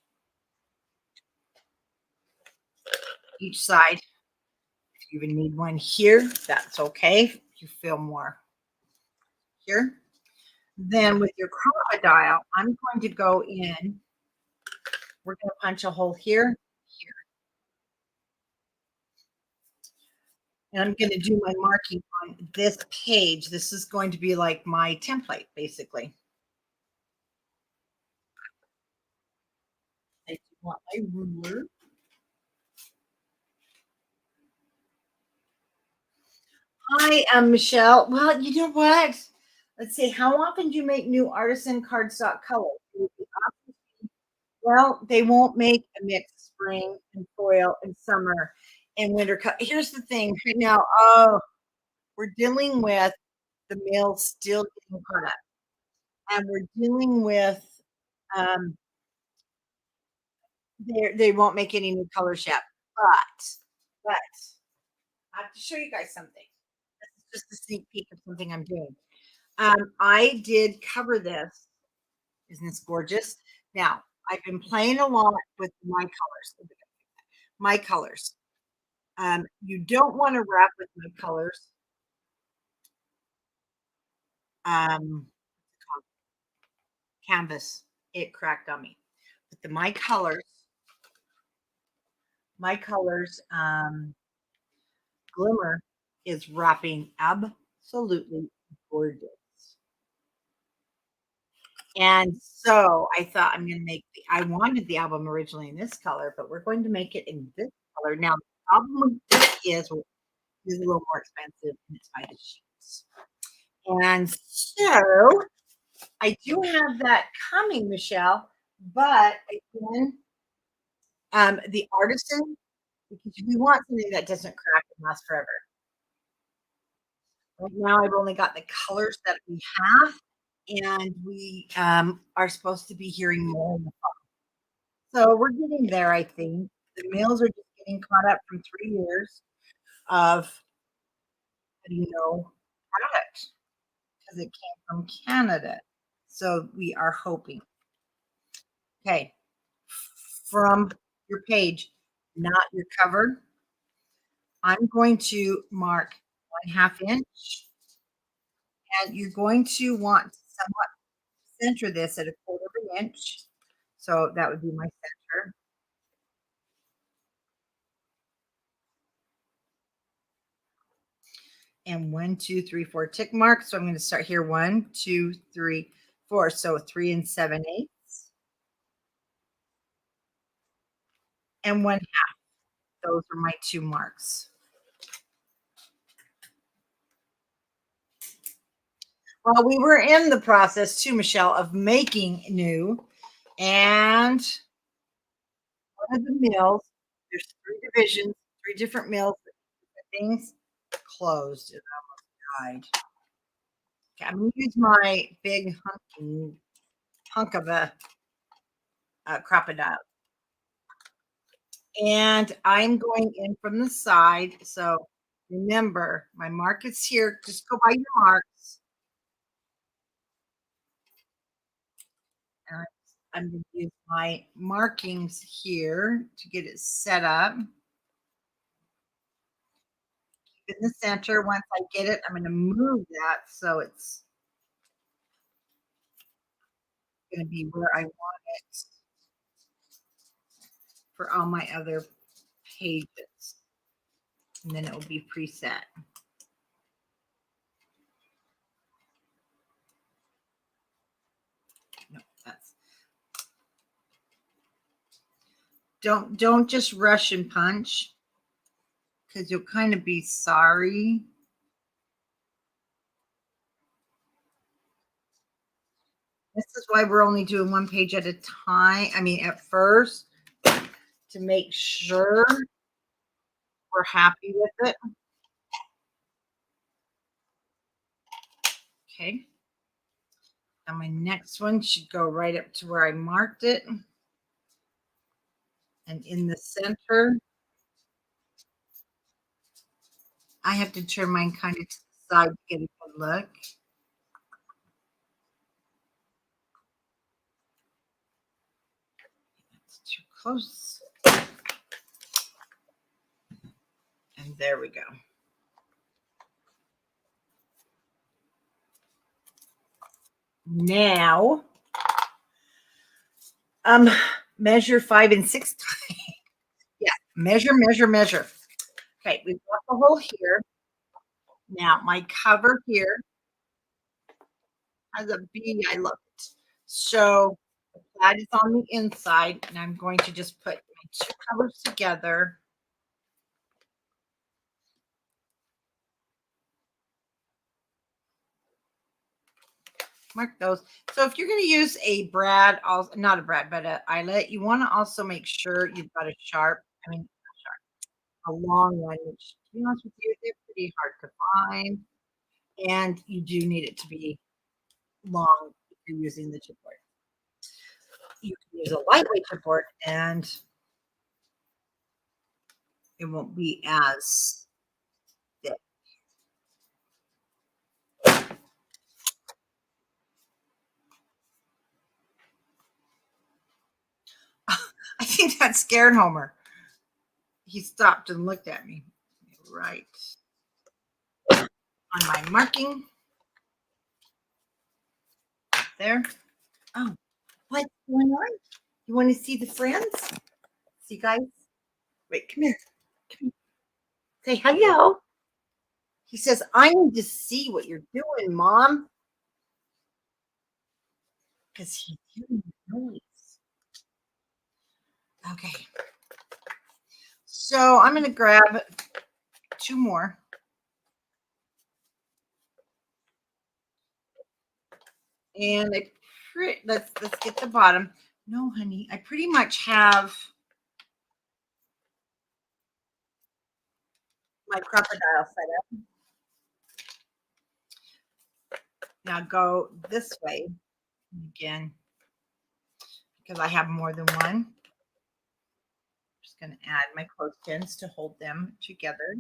side. If you even need one here, that's okay. If you feel more here. Then with your crocodile, I'm going to go in. We're going to punch a hole here, here. And I'm going to do my marking on this page. This is going to be like my template, basically. I do want my ruler. Hi, I'm Michelle. Well, you know what? Let's see. How often do you make new artisan cardstock colors? Well, they won't make a mixed spring and foil and summer and winter cut. Here's the thing right now. Oh, we're dealing with the mail still getting caught up, and we're dealing with um, they won't make any new colors yet. But I have to show you guys something. This is just a sneak peek of something I'm doing. I did cover this. Isn't this gorgeous? Now, I've been playing a lot with my colors. My colors. You don't want to wrap with my colors. Um, Canvas. It cracked on me. But my colors, Glimmer is wrapping absolutely gorgeous. And so I thought I'm going to I wanted the album originally in this color, but we're going to make it in this color. Now, the problem with this is a little more expensive and it's by the sheets. And so I do have that coming, Michelle, but again, the artisan, because we want something that doesn't crack and last forever. Right now, I've only got the colors that we have, and we are supposed to be hearing more in the fall. So we're getting there, I think. The males are just getting caught up from 3 years of, how do you know, product because it came from Canada. So we are hoping. Okay, from your page, not your cover, I'm going to mark 1/2 inch, and you're going to want to somewhat center this at 1/4 of an inch. So that would be my center. And 1, 2, 3, 4 tick marks. So I'm going to start here. 1, 2, 3, 4. So 3 7/8 and 1/2. Those are my 2 marks. Well, we were in the process too, Michelle, of making new, and one of the mills, there's 3 divisions, 3 different mills, things closed. It almost died. Okay, I'm gonna use my big hunk of a crocodile. And I'm going in from the side. So remember, my mark is here. Just go by your marks. And I'm going to use my markings here to get it set up in the center. Once I get it, I'm going to move that so it's going to be where I want it for all my other pages. And then it will be preset. No, that's don't just rush and punch because you'll kind of be sorry. This is why we're only doing one page at a time. I mean, at first, to make sure we're happy with it. Okay. And my next one should go right up to where I marked it. And in the center, I have to turn mine kind of to the side to get a good look. It's too close. And there we go. Now, measure 5 and 6 times. Yeah, measure, measure, measure. Okay, we've got the hole here. Now, my cover here has a B. I love it. So that is on the inside, and I'm going to just put my two covers together. Mark those. So if you're going to use a brad, also not a brad, but a eyelet, you want to also make sure you've got a sharp. I mean, a long one, which to be honest with you, they're pretty hard to find, and you do need it to be long if you're using the chipboard. You can use a lightweight chipboard, and it won't be as thick. I think that scared Homer. He stopped and looked at me. Right on my marking. There. Oh, what's going on? You want to see the friends? See, guys? Wait, come here. Come here. Say hello. He says, I need to see what you're doing, Mom. Because he's hearing the noise. Okay. So I'm going to grab two more. And let's get the bottom. No, honey, I pretty much have my crocodile set up. Now go this way again because I have more than one. I'm just going to add my clothespins to hold them together.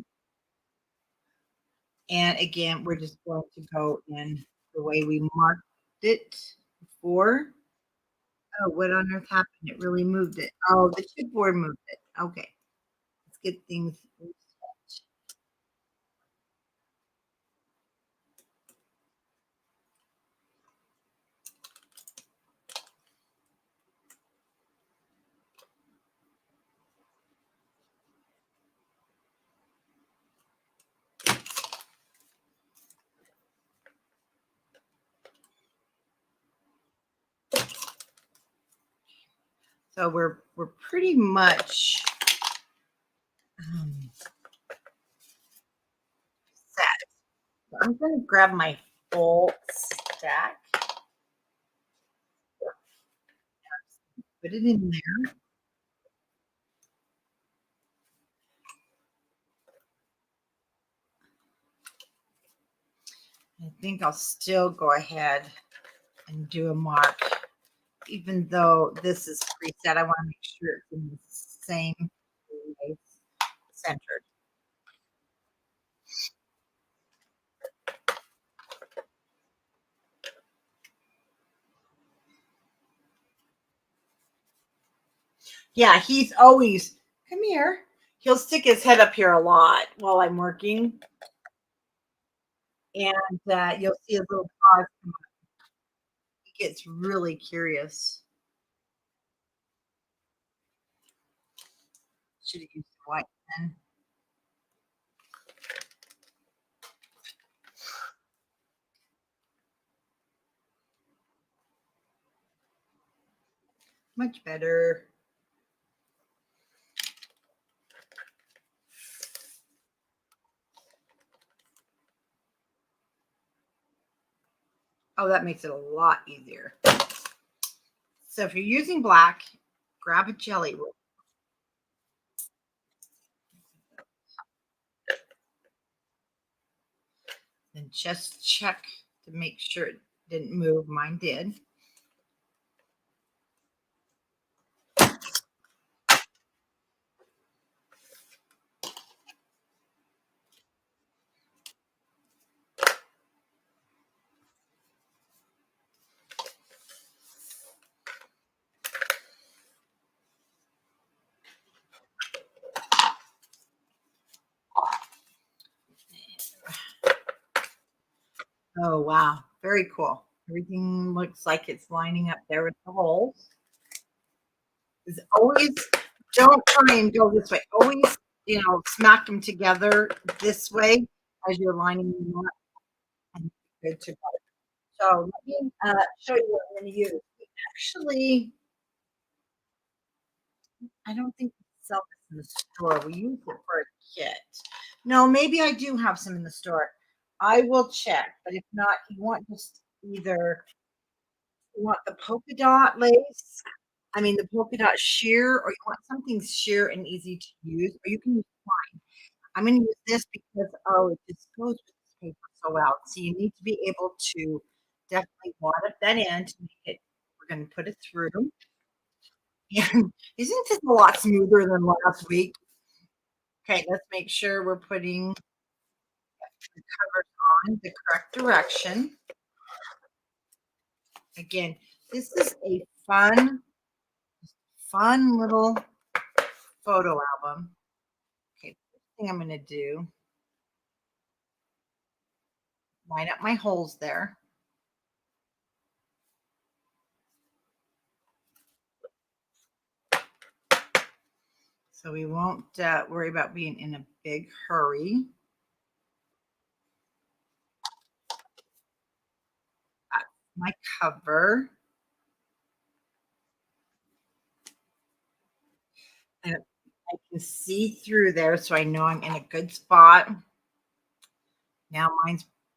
And again, we're just going to go in the way we marked it before. Oh, what on earth happened? It really moved it. Oh, the chipboard moved it. Okay. Let's get things. So we're pretty much set. So I'm going to grab my full stack. Put it in there. I think I'll still go ahead and do a mark. Even though this is preset, I want to make sure it's in the same place, centered. Yeah, he's always, come here. He'll stick his head up here a lot while I'm working, and you'll see his little paws come up. He gets really curious. Should have used the white pen. Much better. Oh, that makes it a lot easier. So if you're using black, grab a jelly roll and just check to make sure it didn't move. Mine did. Oh, wow. Very cool. Everything looks like it's lining up there with the holes. Is always don't try and go this way. Always, smack them together this way as you're lining them up and good to go. So let me show you what I'm going to use. Actually, I don't think we sell this in the store. We use it for a kit. No, maybe I do have some in the store. I will check, but if not, you want just either you want the polka dot lace, I mean the polka dot sheer, or you want something sheer and easy to use, or you can use twine. I'm going to use this because it just goes with this paper so well. So you need to be able to definitely wad up that end to make it. We're going to put it through. And isn't this a lot smoother than last week? Okay, let's make sure we're putting the covers on the correct direction. Again, this is a fun little photo album. Okay, first thing I'm going to do, line up my holes there. So we won't worry about being in a big hurry. My cover. And I can see through there, so I know I'm in a good spot. Now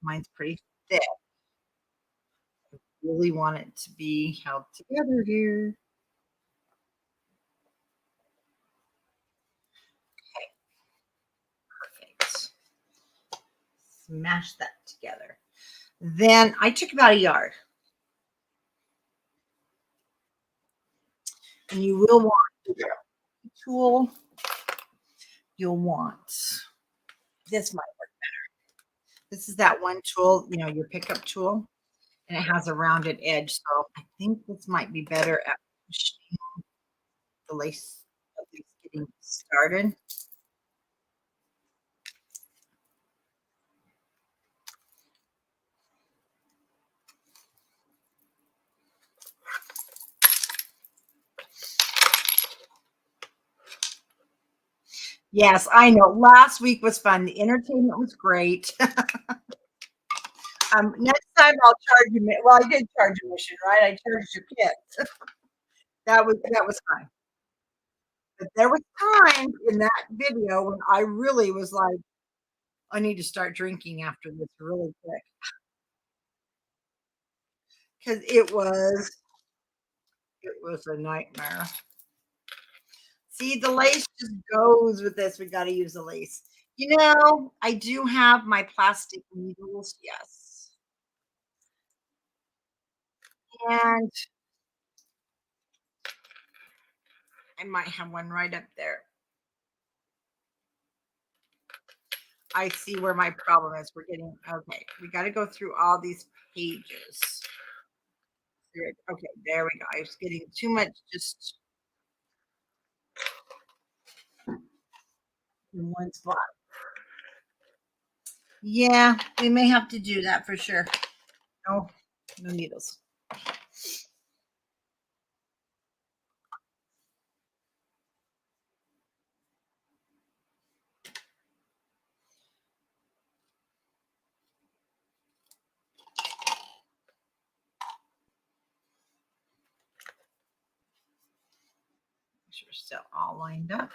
mine's pretty thick. I really want it to be held together here. Okay, perfect. Smash that together. Then I took about a yard. And you will want a tool. You'll want this might work better. This is that one tool, your pickup tool, and it has a rounded edge. So I think this might be better at pushing the lace, at least getting started. Yes, I know. Last week was fun. The entertainment was great. Next time I'll charge you. Well, I did charge admission, right? I charged your kids. That was fine. But there was times in that video when I really was like, I need to start drinking after this really quick because it was a nightmare. See, the lace just goes with this. We got to use the lace. I do have my plastic needles. Yes, and I might have one right up there. I see where my problem is. We're getting okay. We got to go through all these pages. Okay, there we go. I was getting too much. Just in one spot. Yeah, we may have to do that for sure. No, no needles. Make sure we're still all lined up.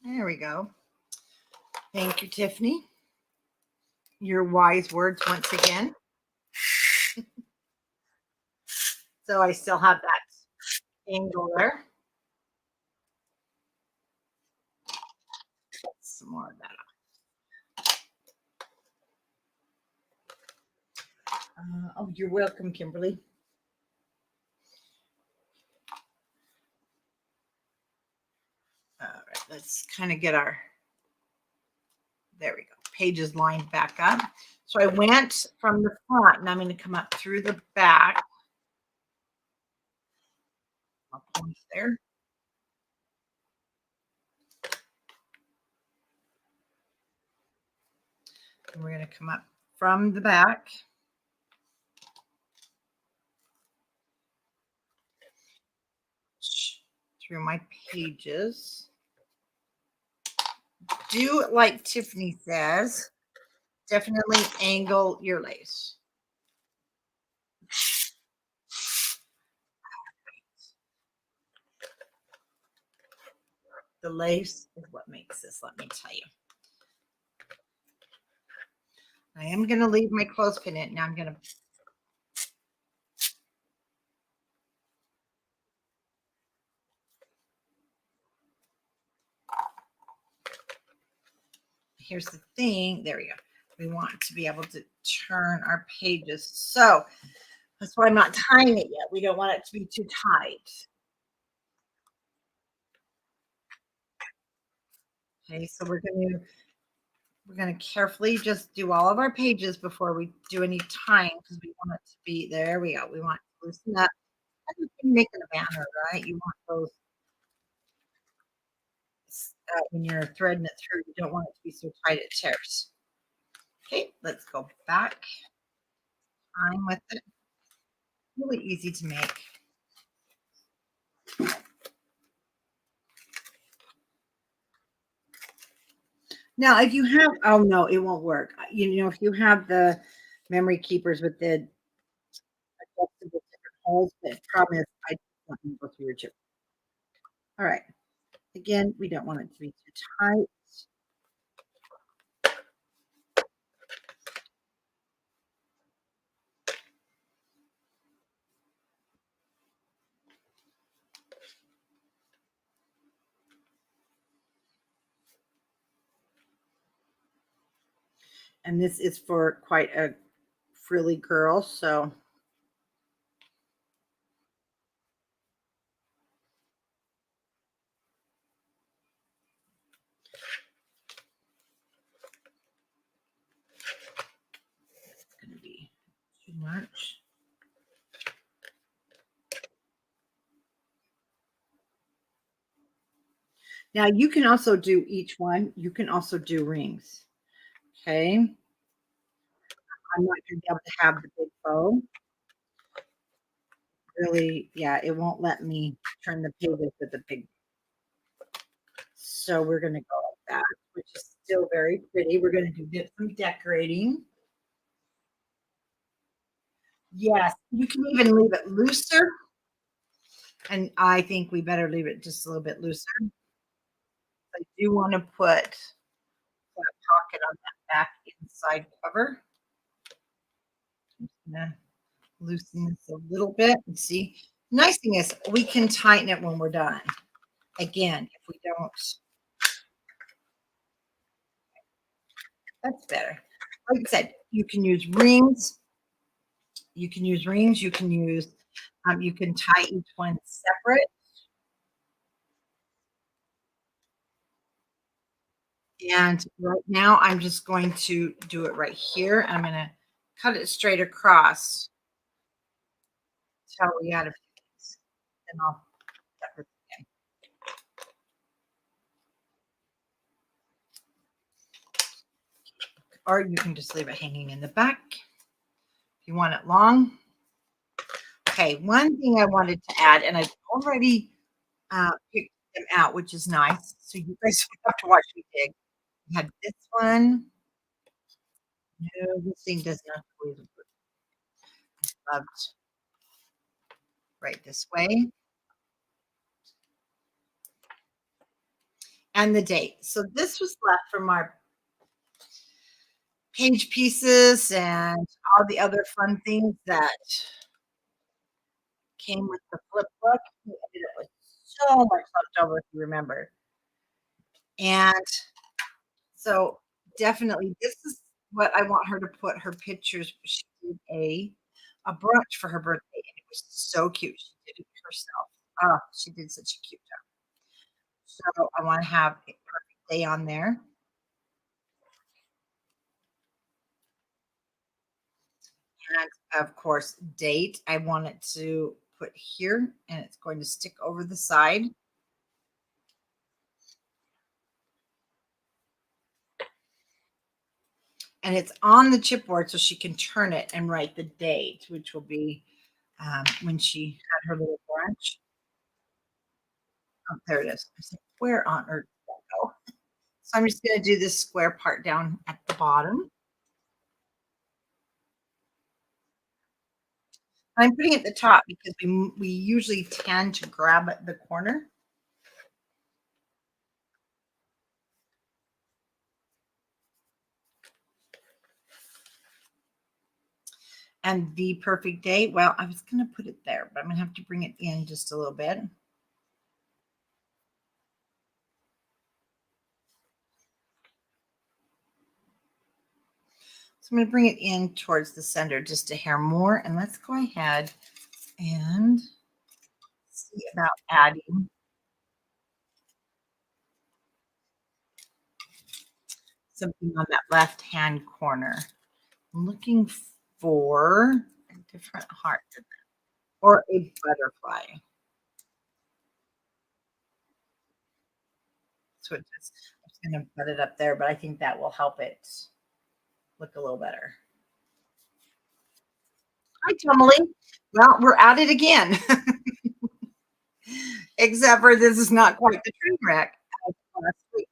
There we go. Thank you, Tiffany. Your wise words once again. So I still have that angle there. Some more of that. Oh, you're welcome, Kimberly. All right, let's kind of get our, there we go, pages lined back up. So I went from the front and I'm going to come up through the back. I'll point there. And we're going to come up from the back. Through my pages. Do like Tiffany says, definitely angle your lace. The lace is what makes this, let me tell you. I am going to leave my clothespin in. Now I'm going to here's the thing. There we go. We want to be able to turn our pages. So that's why I'm not tying it yet. We don't want it to be too tight. Okay, so we're going to carefully just do all of our pages before we do any tying because we want it to be, there we go. We want to loosen up. You can make it a banner, right? You want those when you're threading it through, you don't want it to be so tight it tears. Okay, let's go back. I'm with it. Really easy to make. Now, if you have, oh no, it won't work. You know, if you have the memory keepers with the adjustable different holes, but the problem is I don't want them to go through your chip. All right. Again, we don't want it to be too tight. And this is for quite a frilly girl, so it's going to be too much. Now you can also do each one. You can also do rings. Okay. I'm not going to be able to have the big bow. Really, yeah, it won't let me turn the pages with the big. So we're going to go like that, which is still very pretty. We're going to do some decorating. Yes, you can even leave it looser. And I think we better leave it just a little bit looser. I do want to put that pocket on that back inside cover. I'm gonna loosen this a little bit and see. Nice thing is we can tighten it when we're done. Again, if we don't, that's better. Like I said, you can use rings. You can use rings. You can use, you can tie each one separate. And right now, I'm just going to do it right here. I'm gonna cut it straight across till we add a few things. Then I'll cut this again. Or you can just leave it hanging in the back if you want it long. Okay, one thing I wanted to add, and I've already picked them out, which is nice. So you guys don't have to watch me dig. We had this one. No, this thing does not always loved right this way. And the date. So this was left from our page pieces and all the other fun things that came with the flip book. We ended up with so much left over, if you remember. And so definitely this is what I want her to put her pictures. She did a brunch for her birthday and it was so cute. She did it herself. Oh, she did such a cute job. So I want to have a perfect day on there. And of course, date. I want it to put here and it's going to stick over the side. And it's on the chipboard so she can turn it and write the date, which will be when she had her little brunch. Oh, there it is. I said, where on earth did that go? So I'm just going to do this square part down at the bottom. I'm putting it at the top because we usually tend to grab at the corner. And the perfect date, well, I was going to put it there, but I'm going to have to bring it in just a little bit. So I'm going to bring it in towards the center just a hair more. And let's go ahead and see about adding something on that left hand corner. I'm looking for a different heart or a butterfly. So it just, I'm just going to put it up there, but I think that will help it look a little better. Hi, Emily. Well, we're at it again. Except for this is not quite the train wreck of last week.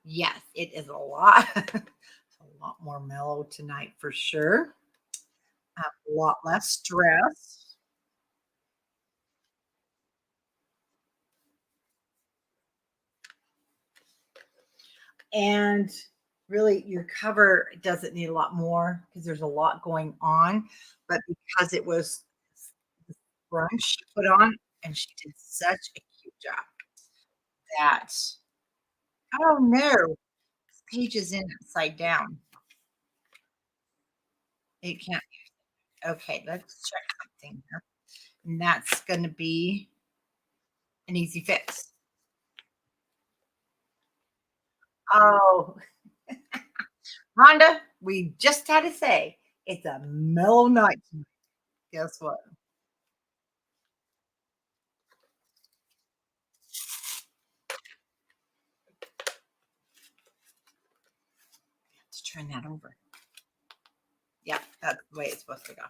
Yes, it is a lot. A lot more mellow tonight for sure. A lot less stress. And really, your cover doesn't need a lot more because there's a lot going on. But because it was brunch she put on, and she did such a cute job that, oh no, this page is in upside down. It can't. Okay, let's check something here. And that's going to be an easy fix. Oh, Rhonda, we just had to say it's a mellow night tonight. Guess what? Let's turn that over. Yeah, that's the way it's supposed to go.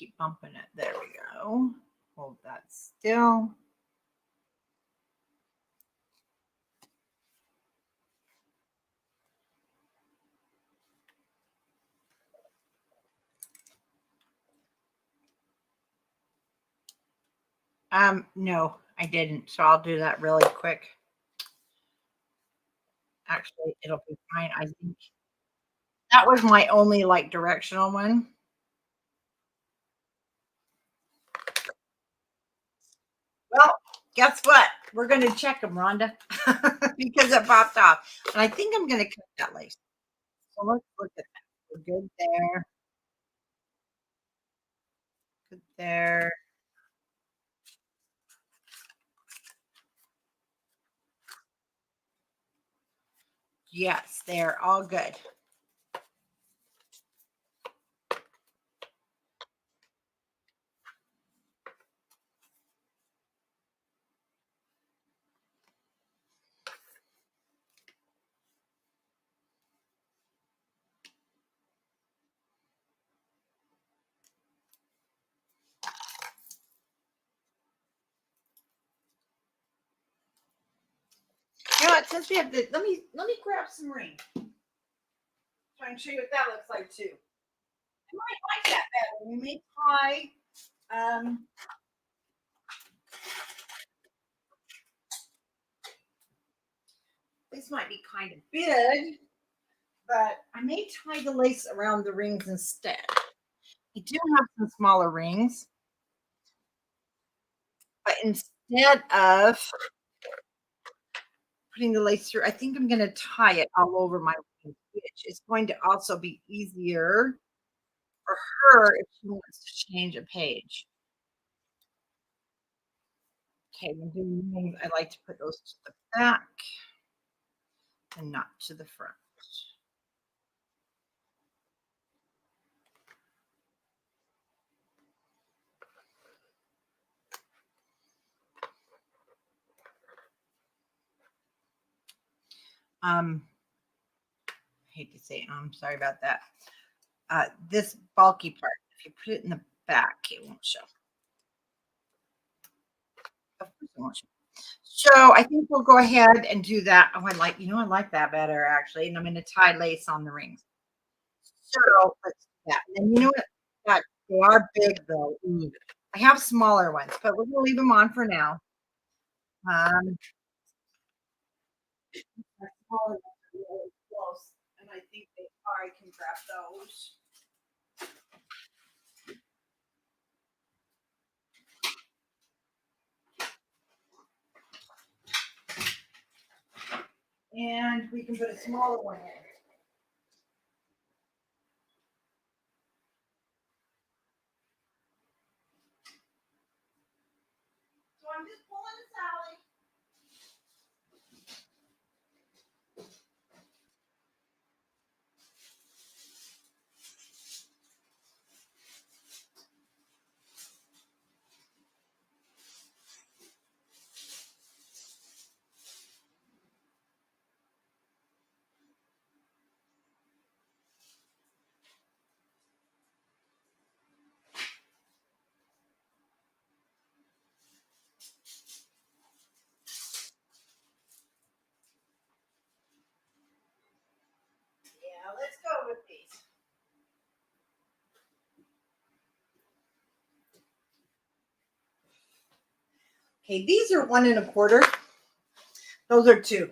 keep bumping it. There we go. Hold that still. No, I didn't. So I'll do that really quick. Actually, it'll be fine. I think that was my only like directional one. Well, guess what? We're going to check them, Rhonda, because it popped off. And I think I'm going to cut that lace. So let's look at that. We're good there. Good there. Yes, they're all good. You know what? Since we have the, let me grab some ring. Try and show you what that looks like too. I might like that better. We may tie. This might be kind of big, but I may tie the lace around the rings instead. I do have some smaller rings, but instead of putting the lace through, I think I'm going to tie it all over my ring, which is going to also be easier for her if she wants to change a page. Okay, when doing rings, I like to put those to the back and not to the front. I hate to say, I'm sorry about that. This bulky part, if you put it in the back, it won't show. Of course it won't show. So I think we'll go ahead and do that. Oh, I like that better actually. And I'm going to tie lace on the rings. So let's do that. And then you know what? God, they are big though. Ooh. I have smaller ones, but we're gonna leave them on for now. Um, my smaller ones are really close, and I think they are. I can grab those. And we can put a smaller one in. So I'm just pulling a Sally. Yeah, let's go with these. Okay, these are 1 1/4. Those are 2.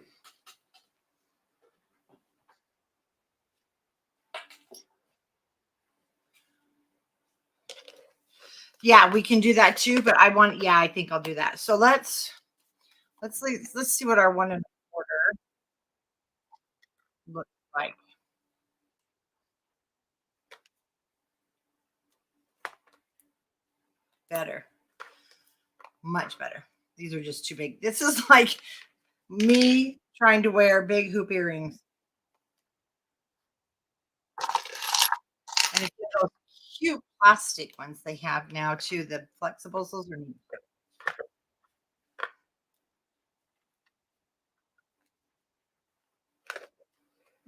Yeah, we can do that too, but yeah, I think I'll do that. So let's see what our 1 1/4 looks like. Better, much better. These are just too big. This is like me trying to wear big hoop earrings. And it's those cute plastic ones they have now too, the flexibles. Those are neat.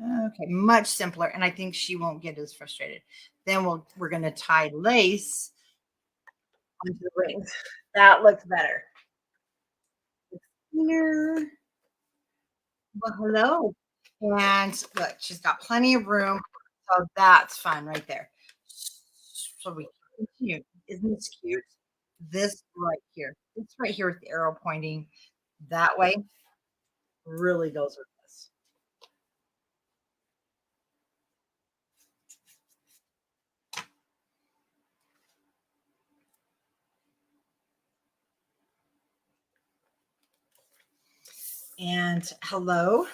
Okay, much simpler, and I think she won't get as frustrated. Then we're gonna tie lace onto the rings. That looks better. Here. Well, hello. And look, she's got plenty of room. So that's fun right there. So we continue. Isn't this cute? This right here with the arrow pointing that way really goes with this. And hello.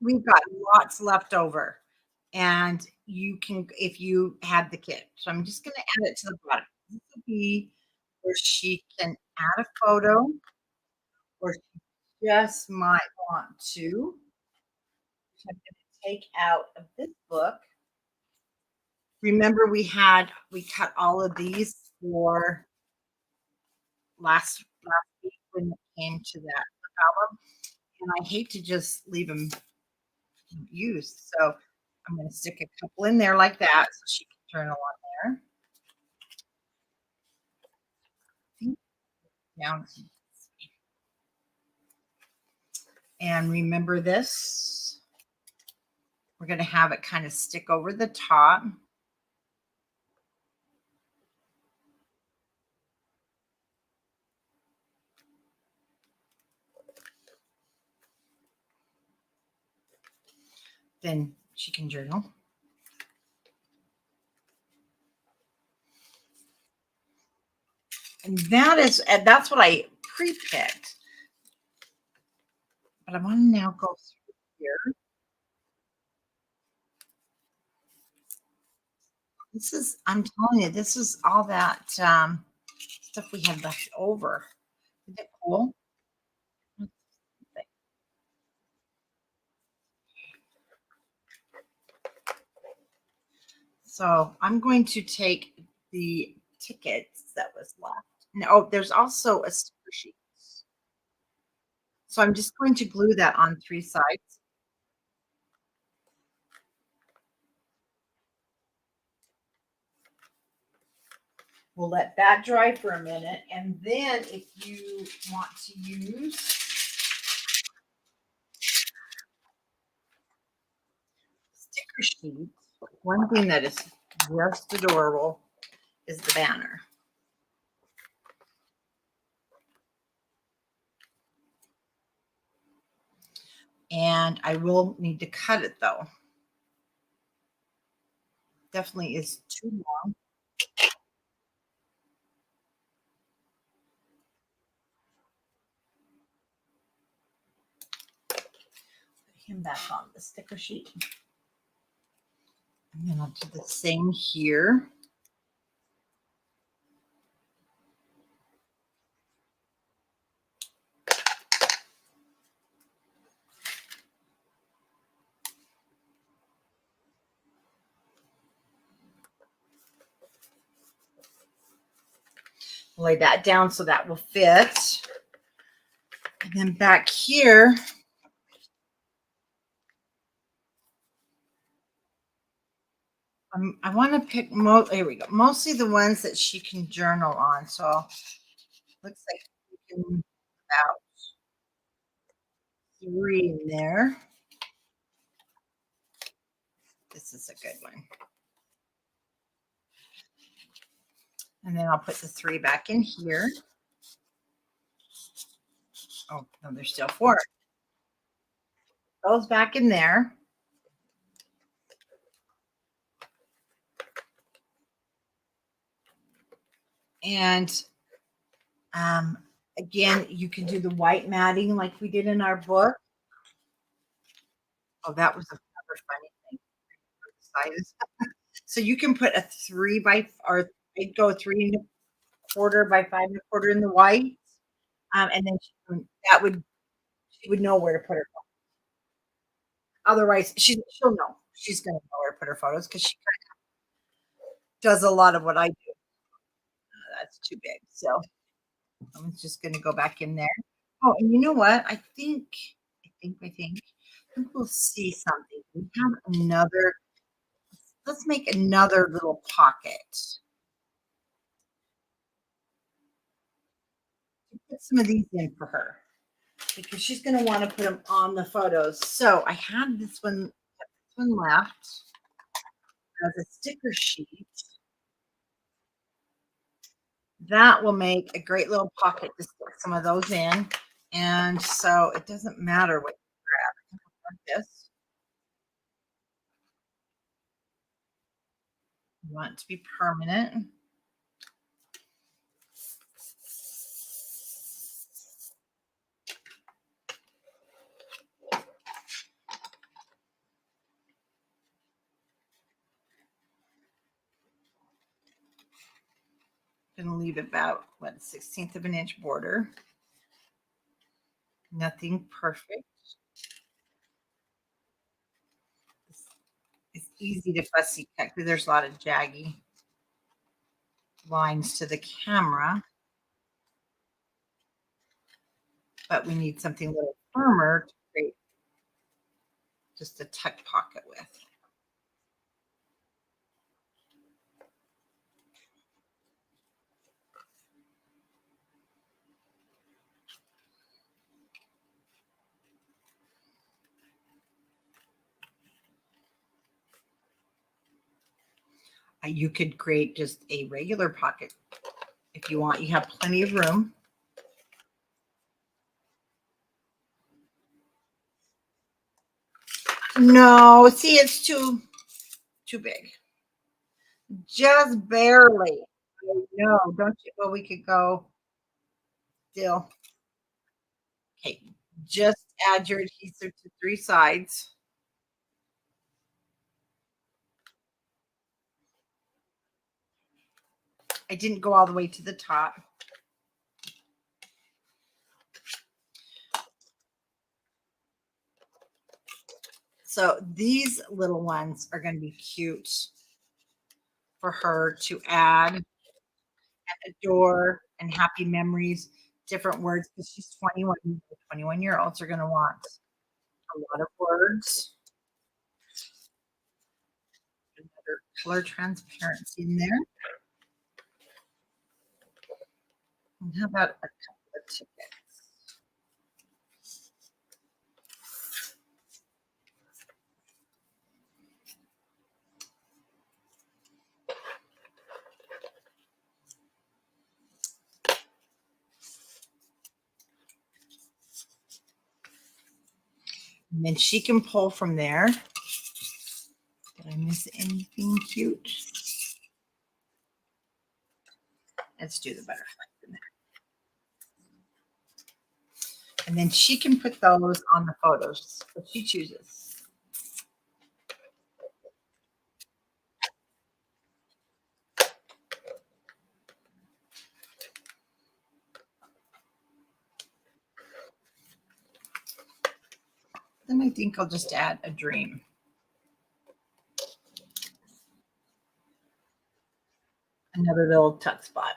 We've got lots left over, and you can if you had the kit. So I'm just gonna add it to the bottom. This will be where she can add a photo, or she just might want to. So I'm gonna take out of this book. Remember we cut all of these for last week when it came to that album, and I hate to just leave them used. So I'm gonna stick a couple in there like that so she can journal on there. Down. And remember this, we're going to have it kind of stick over the top. Then she can journal. And that's what I pre-picked. But I want to now go through here. I'm telling you, this is all that stuff we had left over. Isn't it cool? So I'm going to take the tickets that was left. No, there's also a sticker sheet. So I'm just going to glue that on 3 sides. We'll let that dry for a minute. And then if you want to use sticker sheets, one thing that is just adorable is the banner. And I will need to cut it though. Definitely is too long. Put him back on the sticker sheet. And then I'll do the same here. Lay that down so that will fit. And then back here, I want to pick here we go. Mostly the ones that she can journal on. So looks like we can about 3 in there. This is a good one. And then I'll put the 3 back in here. Oh, no, there's still 4. Those back in there. And again, you can do the white matting like we did in our book. Oh, that was another funny thing. Sizes. So you can put a 3 by, or I'd go 3 1/4 by 5 1/4 in the white. And then she would know where to put her phone. Otherwise, she'll know. She's gonna know where to put her photos because she does a lot of what I do. That's too big. So I'm just gonna go back in there. Oh, and you know what? I think we'll see something. We have another Let's make another little pocket. Put some of these in for her because she's going to want to put them on the photos. So I have this one left as a sticker sheet. That will make a great little pocket to stick some of those in. And so it doesn't matter what you grab. Like this. You want it to be permanent. Going to leave about, what, 1/16 of an inch border. Nothing perfect. It's easy to fussy cut because there's a lot of jaggy lines to the camera. But we need something a little firmer to create just a tuck pocket with. You could create just a regular pocket if you want. You have plenty of room. No, see, it's too big. Just barely. No, don't you? Well, we could go still. Okay, just add your adhesive to 3 sides. I didn't go all the way to the top. So these little ones are going to be cute for her to add and adore and happy memories, different words, because she's 21. 21-year-olds are going to want a lot of words. Another color transparency in there. And how about a couple of tickets? And then she can pull from there. Did I miss anything cute? Let's do the butterflies in there. And then she can put those on the photos if she chooses. Then I think I'll just add a dream. Another little tuck spot.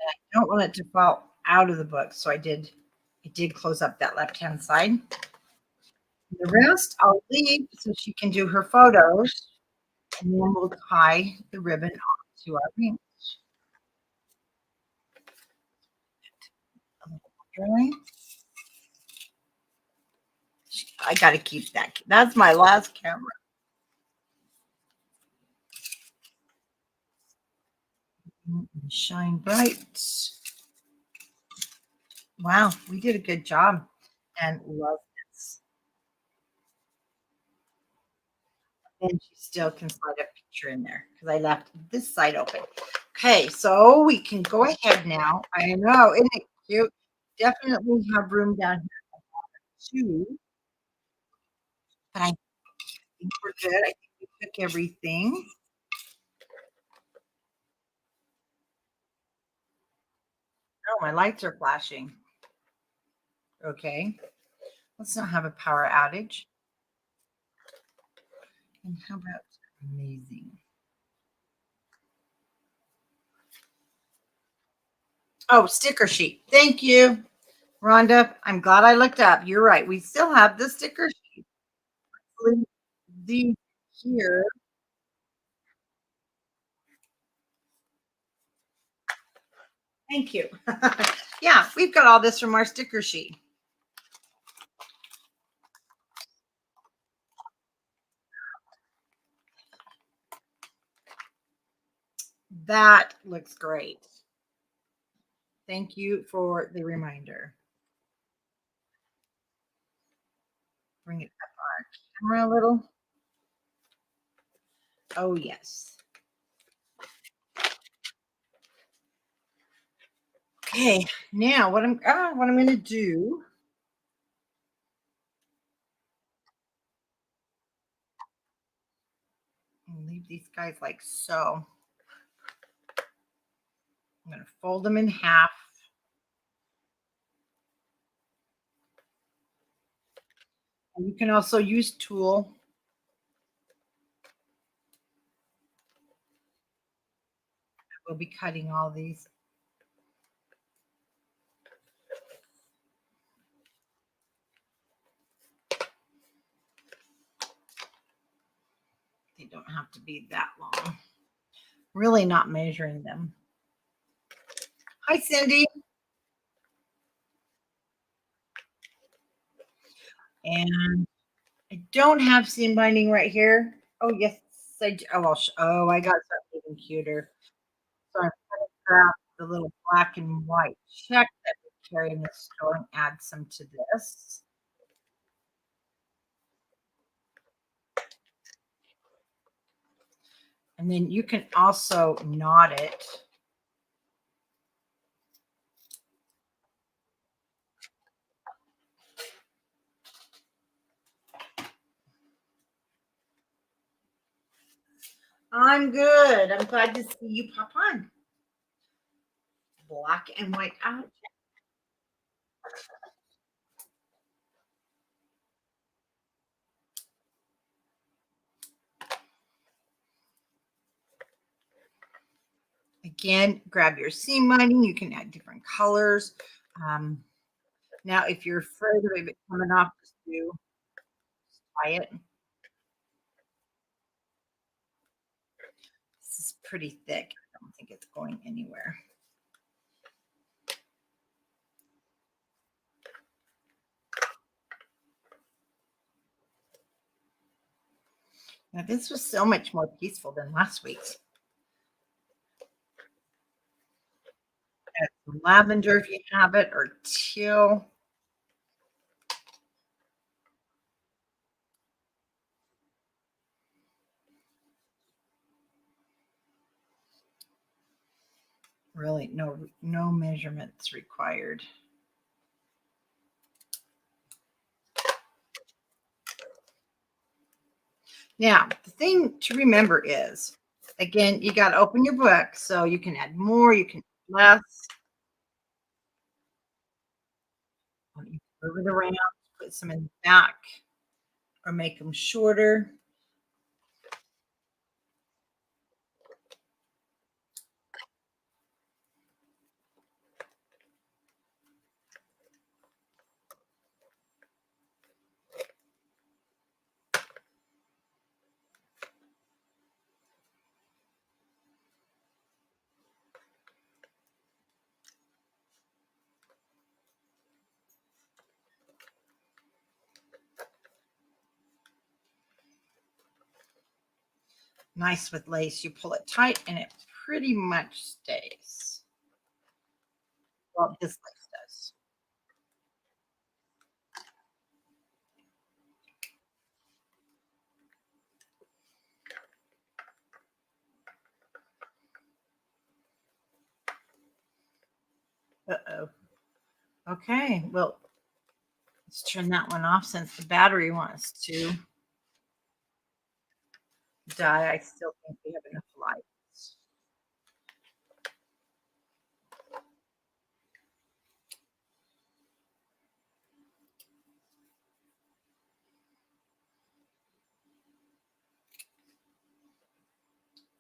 I don't want it to fall out of the book, so I did close up that left-hand side. The rest I'll leave so she can do her photos, and then we'll tie the ribbon onto our ring. I got to keep that. That's my last camera. Shine bright. Wow, we did a good job and love this. And she still can slide a picture in there because I left this side open. Okay, so we can go ahead now. I know, isn't it cute? Definitely have room down here too. But I think we're good. I think we took everything. Oh, my lights are flashing. Okay. Let's not have a power outage. And how about amazing? Oh, sticker sheet. Thank you, Rhonda. I'm glad I looked up. You're right. We still have the sticker sheet. leave these here. Thank you. Yeah, we've got all this from our sticker sheet. That looks great. Thank you for the reminder. Bring it up our camera a little. Oh, yes. Okay, now what I'm going to do. Leave these guys like so. I'm going to fold them in half. And you can also use tulle. We'll be cutting all these. They don't have to be that long. Really not measuring them. Hi, Cindy. And I don't have seam binding right here. Oh, yes, I do. Oh, I got something even cuter. So I'm going to grab the little black and white check that we carry in the store and add some to this. And then you can also knot it. I'm good. I'm glad to see you pop on. Black and white out. Again, grab your seam binding. You can add different colors. Now, if you're afraid of it coming off, just tie it. This is pretty thick. I don't think it's going anywhere. Now, this was so much more peaceful than last week's. Add some lavender if you have it, or teal. Really, no measurements required. Now, the thing to remember is, again, you got to open your book so you can add more, you can add less. You can move it around, put some in the back, or make them shorter. Nice with lace. You pull it tight and it pretty much stays. Well, this lace does. Uh-oh. Okay, well, let's turn that one off since the battery wants to die. I still think we have enough light.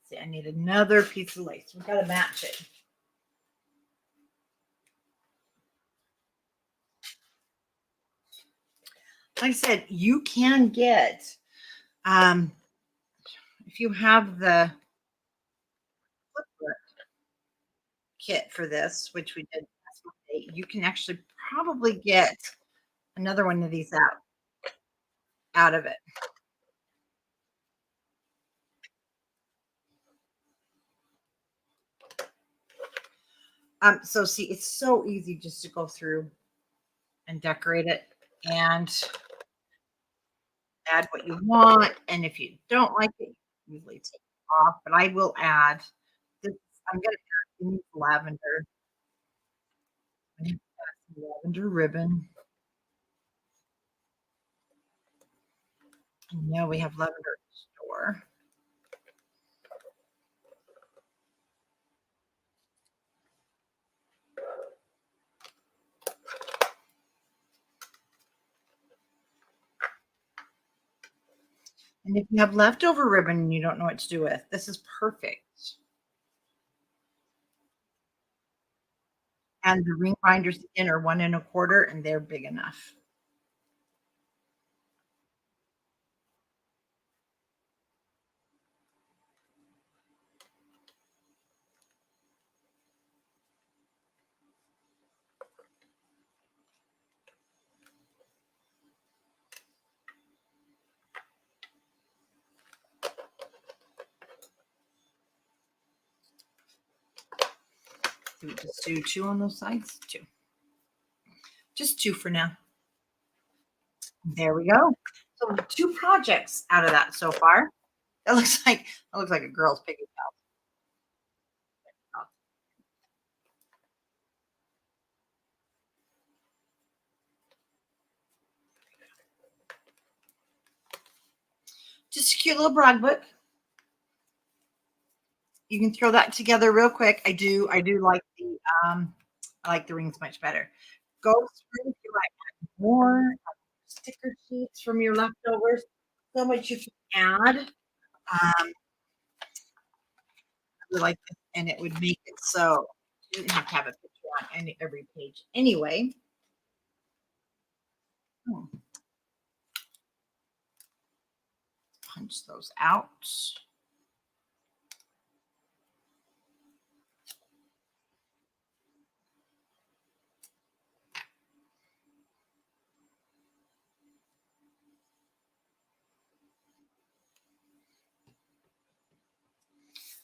See, I need another piece of lace. We've got to match it. Like I said, you can get Um, if you have the flipper kit for this, which we did last Monday, you can actually probably get another one of these out of it. So see, it's so easy just to go through and decorate it and add what you want. And if you don't like it, you can usually take it off. But I will add this. I'm gonna add lavender. I'm gonna add some lavender ribbon. And now we have lavender at the store. And if you have leftover ribbon and you don't know what to do with, this is perfect. And the ring binders in are 1 1/4, and they're big enough. Do we just do 2 on those sides? 2. Just 2 for now. There we go. So 2 projects out of that so far. That looks like a girl's piggy bank. Just a cute little brag book. You can throw that together real quick. I do like I like the rings much better. Go through if you like more sticker sheets from your leftovers. So much you can add. I like this, and it would make it so you didn't have to have a picture on every page anyway. Hmm, punch those out.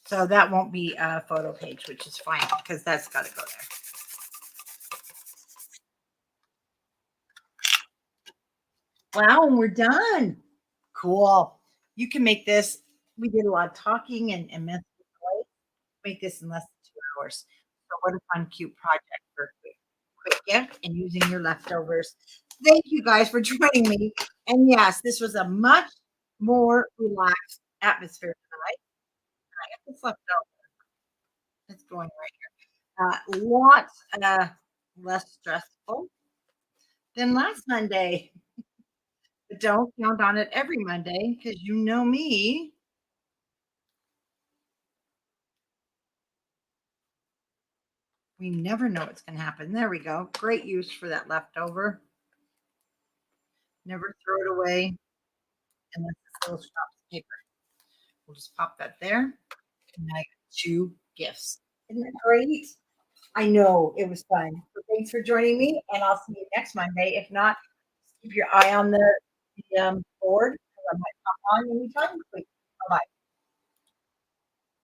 So that won't be a photo page, which is fine because that's got to go there. Wow, and we're done. Cool. You can make this. We did a lot of talking and messing with the make this in less than 2 hours. So what a fun, cute project for a quick gift and using your leftovers. Thank you guys for joining me. And yes, this was a much more relaxed atmosphere tonight. I got this left over. It's going right here. Lots less stressful than last Monday. But don't count on it every Monday because you know me. We never know what's going to happen. There we go. Great use for that leftover. Never throw it away unless it's little scraps of paper. We'll just pop that there. And I got 2 gifts. Isn't that great? I know it was fun. So thanks for joining me, and I'll see you next Monday. If not, keep your eye on the board. I might pop on anytime. Bye bye.